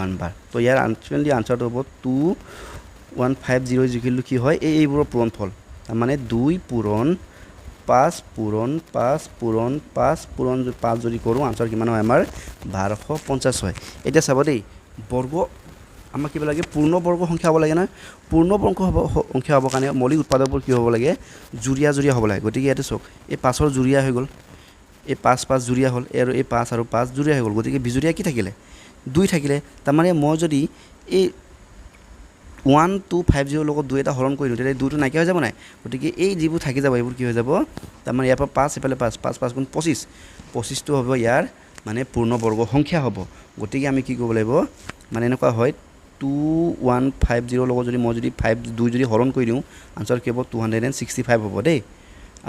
1 বাৰ তো ইয়াৰ আলটিমেটলি আনসাৰটো হ'ব 150 ইকুৱেল টু কি হয় এইবোৰৰ পূৰণফল তাৰমানে 2 পূৰণ 5 পূৰণ 5 পূৰণ 5 পূৰণ 5 যদি কৰোঁ আনচাৰ কিমান হয় আমাৰ 1250 হয় এতিয়া চাব দেই বৰ্গ আমাক কিবা লাগে পূৰ্ণ বৰ্গ সংখ্যা হ'ব লাগে না পূৰ্ণ বৰ্গ সংখ্যা হ'বৰ কাৰণে মৌলিক উৎপাদকবোৰ কি হ'ব লাগে জুৰীয়া হ'ব লাগে গতিকে ইয়াতে চাওক এই 5ৰ জুৰীয়া হৈ গ'ল এই 5 জুৰীয়া হ'ল আৰু এই 5 আৰু 5 জুৰীয়া হৈ গ'ল গতিকে বিজুৰীয়া কি থাকিলে 2 থাকিলে তাৰমানে মই যদি এই 1250 লগত 2 এটা হৰণ কৰি দিওঁ তেতিয়া 2টো নাইকিয়া হৈ যাব নাই গতিকে এই যিবোৰ থাকি যাব এইবোৰ কি হৈ যাব তাৰমানে ইয়াৰ পৰা 5 এফালে 5 গুণ 25 25টো হ'ব ইয়াৰ মানে পূৰ্ণ বৰ্গ সংখ্যা হ'ব গতিকে আমি কি কৰিব লাগিব মানে এনেকুৱা হয় 2150 লগত যদি মই যদি 2 যদি হৰণ কৰি দিওঁ আনচাৰ কি হ'ব 265 হ'ব দেই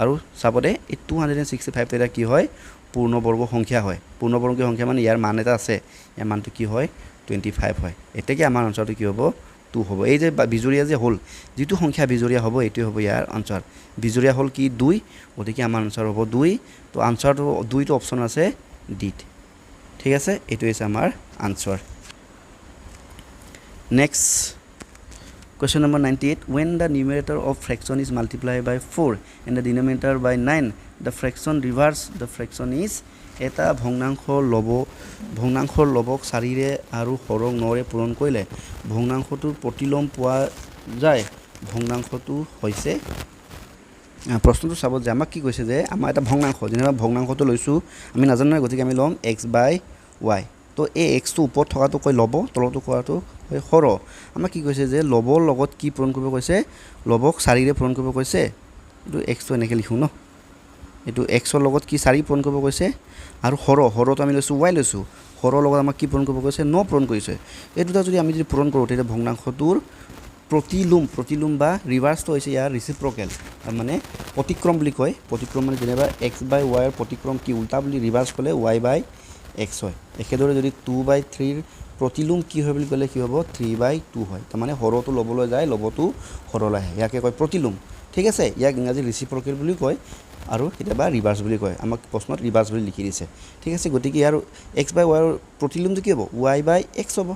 আৰু চাব দে এই 265 এটা কি হয় পূৰ্ণ বৰ্গ সংখ্যা হয় পূৰ্ণ বৰ্গ সংখ্যা মানে ইয়াৰ মান এটা আছে ইয়াৰ মানটো কি হয় 25 হয় এতেকে আমাৰ আনচাৰটো কি হ'ব 2 হ'ব এই যে বিজুৰীয়া যে হ'ল যিটো সংখ্যা বিজুৰীয়া হ'ব এইটোৱে হ'ব ইয়াৰ আনচাৰ বিজুৰীয়া হ'ল কি 2 গতিকে আমাৰ আনচাৰ হ'ব 2 তো আনচাৰটো 2টো অপচন আছে ডিত ঠিক আছে এইটো হৈছে আমাৰ answer next question number 98 when the numerator of fraction is multiplied by 4 and the denominator by 9 the fraction reverse the fraction is এটা ভগ্নাংশৰ লবক 4ৰে আৰু হৰক 9ৰে পূৰণ কৰিলে ভগ্নাংশটোৰ প্ৰতিলোম পোৱা যায় ভগ্নাংশটো হৈছে প্ৰশ্নটো চাব যে আমাক কি কৈছে যে আমাৰ এটা ভগ্নাংশ যেনেবা ভগ্নাংশটো লৈছো আমি নাজানো নহয় গতিকে আমি লম x by y তো এই x টো ওপৰত থকাটো কয় লব তলটো কৰাটো হয় হৰ আমাক কি কৈছে যে লবৰ লগত কি পূৰণ কৰিব কৈছে লবক 4ৰে পূৰণ কৰিব কৈছে এটো x টো এনেকৈ লিখো ন এটো x ৰ লগত কি 4 পূৰণ কৰিব কৈছে আৰু হৰটো আমি লৈছো y লৈছো হৰৰ লগত আমাক কি পূৰণ কৰিব কৈছে 9 পূৰণ কৰিছে এই দুটা যদি আমি পূৰণ কৰো তেতিয়া ভগ্নাংশটোৰ প্ৰতিলোম বা ৰিভাৰ্সটো হৈছে ইয়াৰ ৰেচিপ্ৰকেল মানে প্ৰতিক্ৰম বুলি কয় প্ৰতিক্ৰম মানে যেনেবা x by y ৰ প্ৰতিক্ৰম কি উল্টা বুলি ৰিভাৰ্স ক'লে y by x হয় একেদৰে যদি 2 by 3 ৰ প্ৰতিলোম কি হয় বুলি ক'লে কি হ'ব 3 by 2 হয় তাৰমানে হৰটো লবলৈ যায় লবটো হৰলৈ আহে ইয়াকে কয় প্ৰতিলোম ঠিক আছে ইয়াক ইংৰাজী ৰেচিপ্ৰকেল বুলি কয় আৰু কেতিয়াবা ৰিভাৰ্স বুলি কয় আমাক প্ৰশ্নত ৰিভাৰ্স বুলি লিখি দিছে ঠিক আছে গতিকে ইয়াৰ x by y ৰ প্ৰতিলোমটো কি হ'ব y by x হ'ব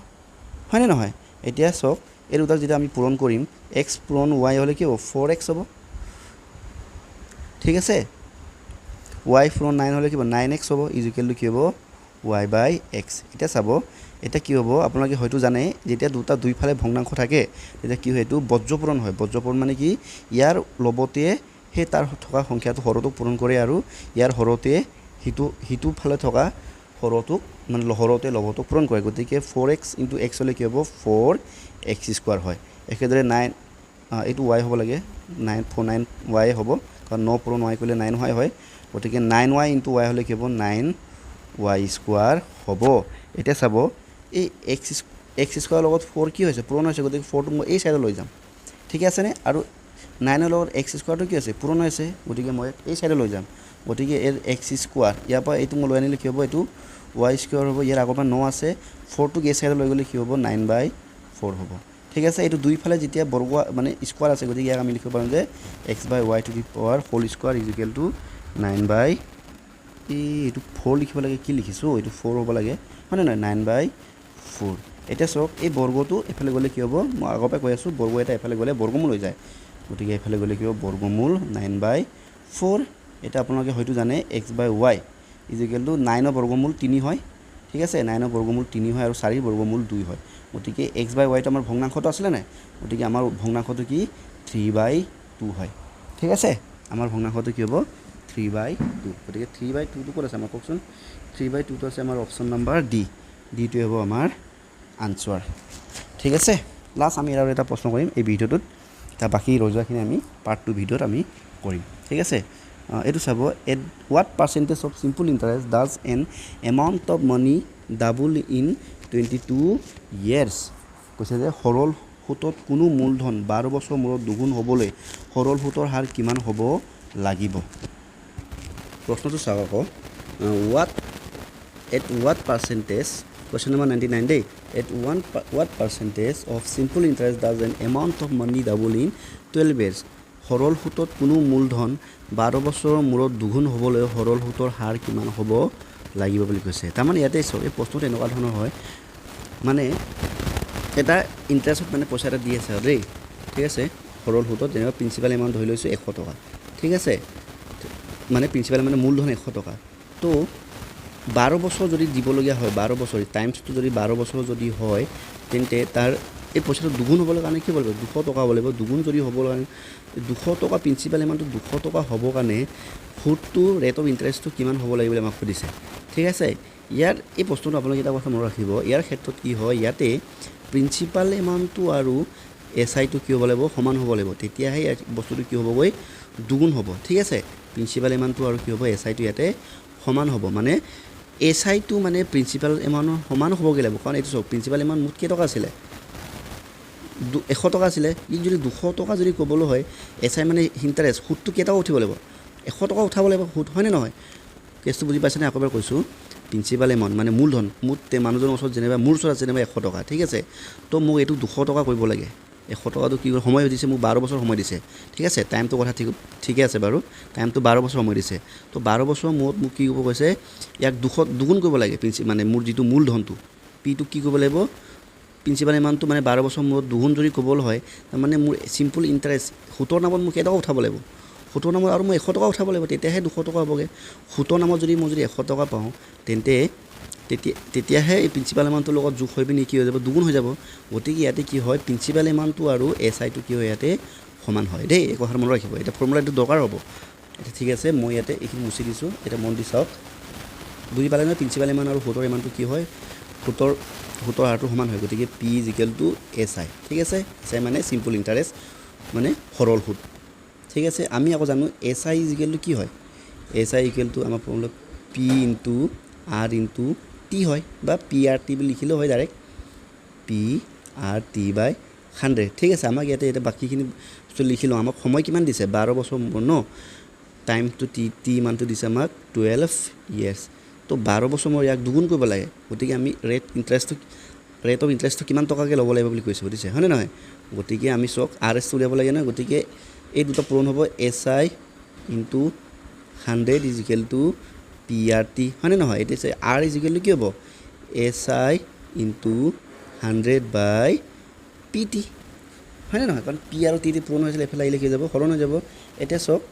হয় নে নহয় এতিয়া সব এই দুটা যেতিয়া আমি পূৰণ কৰিম x পূৰণ y হলে কি হ'ব 4x হ'ব ঠিক আছে y পূৰণ 9 হলে কি হ'ব 9x হ'ব ইকুৱেল টু কি হ'ব y by x এটা চাব এটা কি হ'ব আপোনালোকে হয়তো জানে যেতিয়া দুটা দুইফালে ভগ্নাংশ থাকে তেতিয়া কি হয় এটো বজ্ৰপূৰণ হয় বজ্ৰপূৰণ মানে কি ইয়াৰ লবতে হে তাৰ থকা সংখ্যাটো হৰটো পূৰণ কৰে আৰু ইয়াৰ হৰতে হিটো ফালে থকা হৰটো মানে হৰতে লবটো পূৰণ কৰে গতিকে 4x * x হলে কি হ'ব 4x² হয় একেদৰে 9 এইটো y হ'ব লাগে 949y হ'ব কাৰণ 9 পূৰণ y কৰিলে 9y হয় গতিকে 9y * y হলে কি হ'ব 9y² হ'ব এটা চাব এই x² লগত 4 কি হৈছে পূৰণ হৈছে গতিকে 4 টো মই এই সাইডে লৈ যাম ঠিক আছে নে আৰু 9 ৰ লগত x² টো কি আছে পূৰণ হৈছে গতিকে মই এই সাইডে লৈ যাম গতিকে এৰ x² ইয়াৰ পৰা এইটো মই লৈ আনিলে কি হ'ব এইটো y² হ'ব ইয়াৰ আগৰ পৰা 9 আছে 4 টো এই সাইডে লৈ গলে কি হ'ব 9/4 হ'ব ঠিক আছে এইটো দুইফালে যেতিয়া বৰ্গ মানে স্কয়াৰ আছে গতিকে ইয়াক আমি লিখিব পাৰোঁ যে x by y to the power whole square is equal to 9/, এইটো 4 লিখিব লাগে কি লিখিছো এইটো 4 হ'ব লাগে মানে 9/4 এটা সক এই বৰ্গটো এফালে গলে কি হ'ব মই আগৰ পৰা কৈ আছো বৰ্গ এটা এফালে গলে বৰ্গমূল হৈ যায় গতিকে এফালে গলে কি হ'ব বৰ্গমূল 9/4 এটা আপোনালোকে হয়তো জানে x by y is equal to 9 ৰ বৰ্গমূল 3 হয় ঠিক আছে 9 ৰ বৰ্গমূল 3 হয় আৰু 4 ৰ বৰ্গমূল 2 হয় গতিকে x by y টো আমাৰ ভগ্নাংশটো আছিল না গতিকে আমাৰ ভগ্নাংশটো কি 3/2 হয় ঠিক আছে আমাৰ ভগ্নাংশটো কি হ'ব 3/2 গতিকে 3/2 টো ক'ত আছে আমাৰ কোৱেশ্চন 3/2 টো আছে আমাৰ অপচন নম্বৰ ডি ডি টো হ'ব আমাৰ আনসাৰ ঠিক আছে লাষ্ট আমি আৰু এটা প্ৰশ্ন কৰিম এই ভিডিওটোত তা বাকি ৰজোৱাখিনি আমি পাৰ্ট 2 ভিডিওত আমি কৰিম ঠিক আছে এটো চাব at what percentage of simple interest does an amount of money double in 22 years কৈছে যে সৰল সুতত কোনো মূলধন 12 বছৰ মূৰত দুগুণ হ'বলৈ সৰল সুতৰ হাৰ কিমান হ'ব লাগিব প্ৰশ্নটো চাওক আকৌ what percentage question number 99 day at what percentage of simple interest does an amount of money double in 12 years সৰল সুতত কোনো মূলধন 12 বছৰৰ মূৰত দুগুণ হ'বলৈ সৰল সুতৰ হাৰ কিমান হ'ব লাগিব বুলি কৈছে তাৰ মানে ইয়াতে এই প্ৰশ্নটো এনেকুৱা ধৰণৰ হয় মানে এটা ইণ্টাৰেষ্টত মানে পইচা এটা দি আছে আৰু দেই ঠিক আছে সৰল সুতত যেনিবা প্ৰিন্সিপাল এমাউণ্ট ধৰি লৈছোঁ 100 টকা ঠিক আছে মানে প্ৰিন্সিপাল মানে মূলধন 100 টকা তো 12 বছৰ যদি দিবলগীয়া হয় 12 বছৰ টাইমছটো যদি 12 বছৰ যদি হয় তেন্তে তাৰ এই পইচাটো দুগুণ হ'বৰ কাৰণে কি হ'ব লাগিব 200 টকা হ'ব লাগিব দুগুণ যদি হ'বৰ কাৰণে 200 টকা প্ৰিন্সিপাল এমাউণ্টটো 200 টকা হ'বৰ কাৰণে সুতটো ৰেট অফ ইণ্টাৰেষ্টটো কিমান হ'ব লাগিব বুলি আমাক সুধিছে ঠিক আছে ইয়াৰ এই প্ৰশ্নটো আপোনালোকে এটা কথা মনত ৰাখিব ইয়াৰ ক্ষেত্ৰত কি হয় ইয়াতে প্ৰিন্সিপাল এমাউণ্টটো আৰু এছ আইটো কি হ'ব লাগিব সমান হ'ব লাগিব তেতিয়াহে বস্তুটো কি হ'বগৈ দুগুণ হ'ব ঠিক আছে প্ৰিন্সিপাল এমাউণ্টটো আৰু কি হ'ব এছ আইটো ইয়াতে সমান হ'ব মানে এছ আইটো মানে প্ৰিন্সিপাল এমাউণ্টৰ সমান হ'বগৈ লাগিব কাৰণ এইটো চাওক প্ৰিন্সিপাল এমাউণ্ট মুঠ কেইটকা আছিলে 100 টকা আছিলে ই যদি 200 টকা যদি ক'বলৈ হয় এছ আই মানে ইণ্টাৰেষ্ট সুতটো কেইটকা উঠিব লাগিব 100 টকা উঠাব লাগিব সুত হয়নে নহয় কেছটো বুজি পাইছেনে আকৌ এবাৰ কৈছোঁ প্ৰিন্সিপাল এমাউণ্ট মানে মূলধন মুঠ মানুহজনৰ ওচৰত যেনিবা মোৰ ওচৰত যেনিবা 100 টকা ঠিক আছে তো মোক এইটো 200 টকা কৰিব লাগে 100 টকাটো কি সময় দিছে মোক 12 বছৰ সময় দিছে ঠিক আছে টাইমটো কথা ঠিকে আছে বাৰু টাইমটো 12 বছৰ সময় দিছে তো 12 বছৰ মূৰত মোক কি কৰিব কৈছে ইয়াক দুগুণ কৰিব লাগে মানে মোৰ যিটো মূলধনটো পিটো কি কৰিব লাগিব প্ৰিন্সিপাল এমাউণ্টটো মানে 12 বছৰ মূৰত দুগুণ যদি ক'বলৈ হয় তাৰমানে মোৰ চিম্পল ইণ্টাৰেষ্ট সুতৰ নামত মোক কেইটকা উঠাব লাগিব সুতৰ নামত আৰু মই 100 টকা উঠাব লাগিব তেতিয়াহে 200 টকা হ'বগৈ সুতৰ নামত যদি মই যদি 100 টকা পাওঁ তেন্তে তেতিয়াহে এই প্ৰিন্সিপাল এমাউণ্টটোৰ লগত যোগ হৈ পিনি কি হৈ যাব দুগুণ হৈ যাব গতিকে ইয়াতে কি হয় প্ৰিন্সিপাল এমাউণ্টটো আৰু এছ আইটো কি হয় ইয়াতে সমান হয় দেই এই কথাটো মনত ৰাখিব এতিয়া ফৰ্মুলাটো দৰকাৰ হ'ব এতিয়া ঠিক আছে মই ইয়াতে এইখিনি মুচি দিছোঁ এতিয়া মন দি চাওক বুজি পালে নহয় প্ৰিন্সিপাল এমাউণ্ট আৰু সুতৰ এমাউণ্টটো কি হয় সুতৰ হাৰটো সমান হয় গতিকে P is equal to S I ঠিক আছে এছ আই মানে চিম্পল ইণ্টাৰেষ্ট মানে সৰল সুত ঠিক আছে আমি আকৌ জানো S I is equal to কি হয় এছ আই ইকুৱেল টু আমাৰ formula P into R into T হয় বা পি আৰ টি বুলি লিখিলেও হয় ডাইৰেক্ট পি আৰ টি বাই 100 ঠিক আছে আমাক ইয়াতে বাকীখিনি বস্তু লিখি লওঁ আমাক সময় কিমান দিছে 12 বছৰ ন টাইমটো টি ইমানটো দিছে আমাক 12 ইয়াৰ্ছ তো 12 বছৰ মই ইয়াক দুগুণ কৰিব লাগে গতিকে আমি ৰেট অফ ইণ্টাৰেষ্টটো কিমান টকাকৈ ল'ব লাগিব বুলি কৈছোঁ বুজিছে হয়নে নহয় গতিকে আমি চাওক আৰ এছটো উলিয়াব লাগে নহয় গতিকে এই দুটা পূৰণ হ'ব S I into 100 is equal two P R T হয়নে নহয় এতিয়া চাই আৰ ইজ ইকুৱেল টু কি হ'ব S I into 100 by P T হয়নে নহয় কাৰণ পি আৰু টি পূৰণ হৈছিলে এইফালে আহিলে কি যাব সলনি হৈ যাব এতিয়া চাওক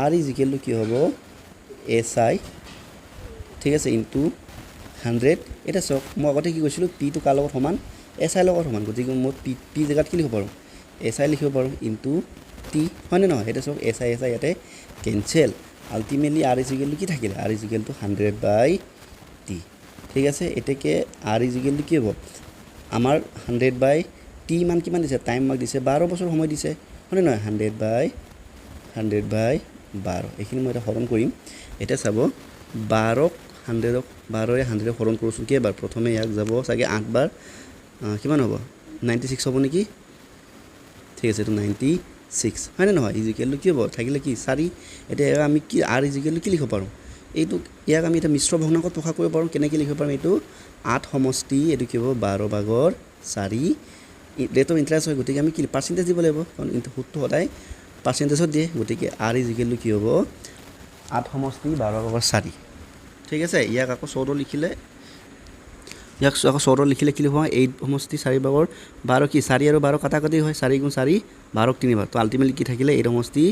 আৰ ইজ ইকুৱেল টু কি হ'ব এছ আই ঠিক আছে ইনটু 100 এতিয়া চাওক মই আগতে কি কৈছিলোঁ পিটো কাৰ লগত সমান এছ আইৰ লগত সমান গতিকে মই পি জেগাত কি লিখিব পাৰোঁ এছ আই লিখিব পাৰোঁ ইনটু টি হয়নে নহয় এতিয়া চাওক এছ আই ইয়াতে cancel ultimately R is equal to কি থাকিলে R is equal to 100 by T ঠিক আছে এতিয়াকে আৰ ইজ ইকুৱেল টু কি হ'ব আমাৰ 100 বাই টি ইমান কিমান দিছে টাইম আমাক দিছে 12 বছৰ সময় দিছে হয়নে নহয় 100 বাই 12 এইখিনি মই এটা হৰণ কৰিম এতিয়া চাব 12ক 12ৰে 100 হৰণ কৰোঁচোন কেইবাৰ প্ৰথমে ইয়াক যাব চাগে 8 বাৰ কিমান হ'ব 96 হ'ব নেকি ঠিক আছে এইটো 96 হয়নে নহয় ইজিকেলটো কি হ'ব থাকিলে কি 4 এতিয়া আমি কি আৰ ইজিকেলটো কি লিখিব পাৰোঁ এইটো ইয়াক আমি এটা মিশ্ৰ ভগ্নাংশত প্ৰকাশ কৰিব পাৰোঁ কেনেকৈ লিখিব পাৰোঁ এইটো 8 সমষ্টি এইটো কি হ'ব 12 ভাগৰ 4 ৰেট অফ ইণ্টাৰেষ্ট হয় গতিকে আমি কি পাৰ্চেণ্টেজ দিব লাগিব কাৰণ সুতটো সদায় পাৰ্চেণ্টেজত দিয়ে গতিকে আৰ ইজিকেলটো কি হ'ব 8 সমষ্টি 12 ভাগৰ 4 ঠিক আছে ইয়াক আকৌ 14 লিখিলে কি লিখোঁ 8 সমষ্টি 4 ভাগৰ 12 কি 4 আৰু 12 কাটাকাটি হয় 4 গুণ 4 12ক 3 বাৰ তো আল্টিমেটলি কি থাকিলে 8 সমষ্টি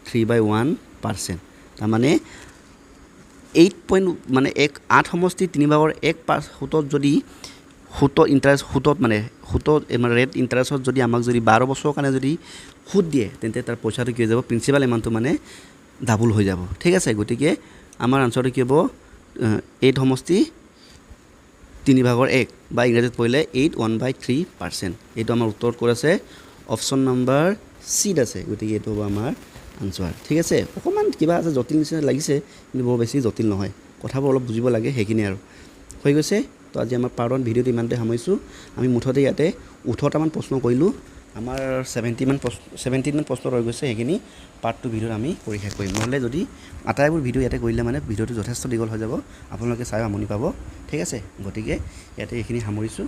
3/1% তাৰমানে 8 সমষ্টি 3 ভাগৰ 1 সুতত যদি সুতত মানে ৰেট ইণ্টাৰেষ্টত যদি আমাক যদি 12 বছৰৰ কাৰণে যদি সুত দিয়ে তেন্তে তাৰ পইচাটো কি হৈ যাব প্ৰিন্সিপাল এমাউণ্টটো মানে ডাবল হৈ যাব ঠিক আছে গতিকে আমাৰ আনচাৰটো কি হ'ব 8 সমষ্টি 3 ভাগৰ 1 বা ইংৰাজীত পঢ়িলে 1/3% এইটো আমাৰ উত্তৰত ক'ত আছে অপশ্যন নম্বৰ চিত আছে গতিকে এইটো হ'ব আমাৰ আনচাৰ ঠিক আছে অকণমান কিবা আছে জটিল নিচিনা লাগিছে কিন্তু বৰ বেছি জটিল নহয় কথাবোৰ অলপ বুজিব লাগে সেইখিনি আৰু হৈ গৈছে তো আজি আমাৰ পাৰ্ট 1 ভিডিঅ'টো ইমানতে সামৰিছোঁ আমি মুঠতে ইয়াতে 18টামান প্ৰশ্ন কৰিলোঁ আমাৰ 17মান প্ৰশ্ন ৰৈ গৈছে সেইখিনি পাৰ্ট 2 ভিডিঅ'ত আমি পৰীক্ষা কৰিম নহ'লে যদি আটাইবোৰ ভিডিঅ' ইয়াতে কৰিলে মানে ভিডিঅ'টো যথেষ্ট দীঘল হৈ যাব আপোনালোকে চাই আমনি পাব ঠিক আছে গতিকে ইয়াতে এইখিনি সামৰিছোঁ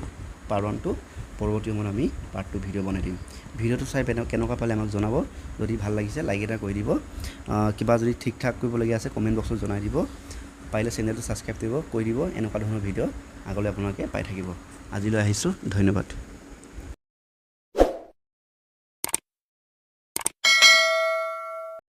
পাৰ্ট 1টো পৰৱৰ্তী সময়ত আমি পাৰ্ট 2 ভিডিঅ' বনাই দিম ভিডিঅ'টো চাই কেনেকুৱা পালে আমাক জনাব যদি ভাল লাগিছে লাইক এটা কৰি দিব কিবা যদি ঠিক ঠাক কৰিবলগীয়া আছে কমেণ্ট বক্সত জনাই দিব পাৰিলে চেনেলটো ছাবস্ক্ৰাইব কৰি দিব এনেকুৱা ধৰণৰ ভিডিঅ' আগলৈ আপোনালোকে পাই থাকিব আজিলৈ আহিছোঁ ধন্যবাদ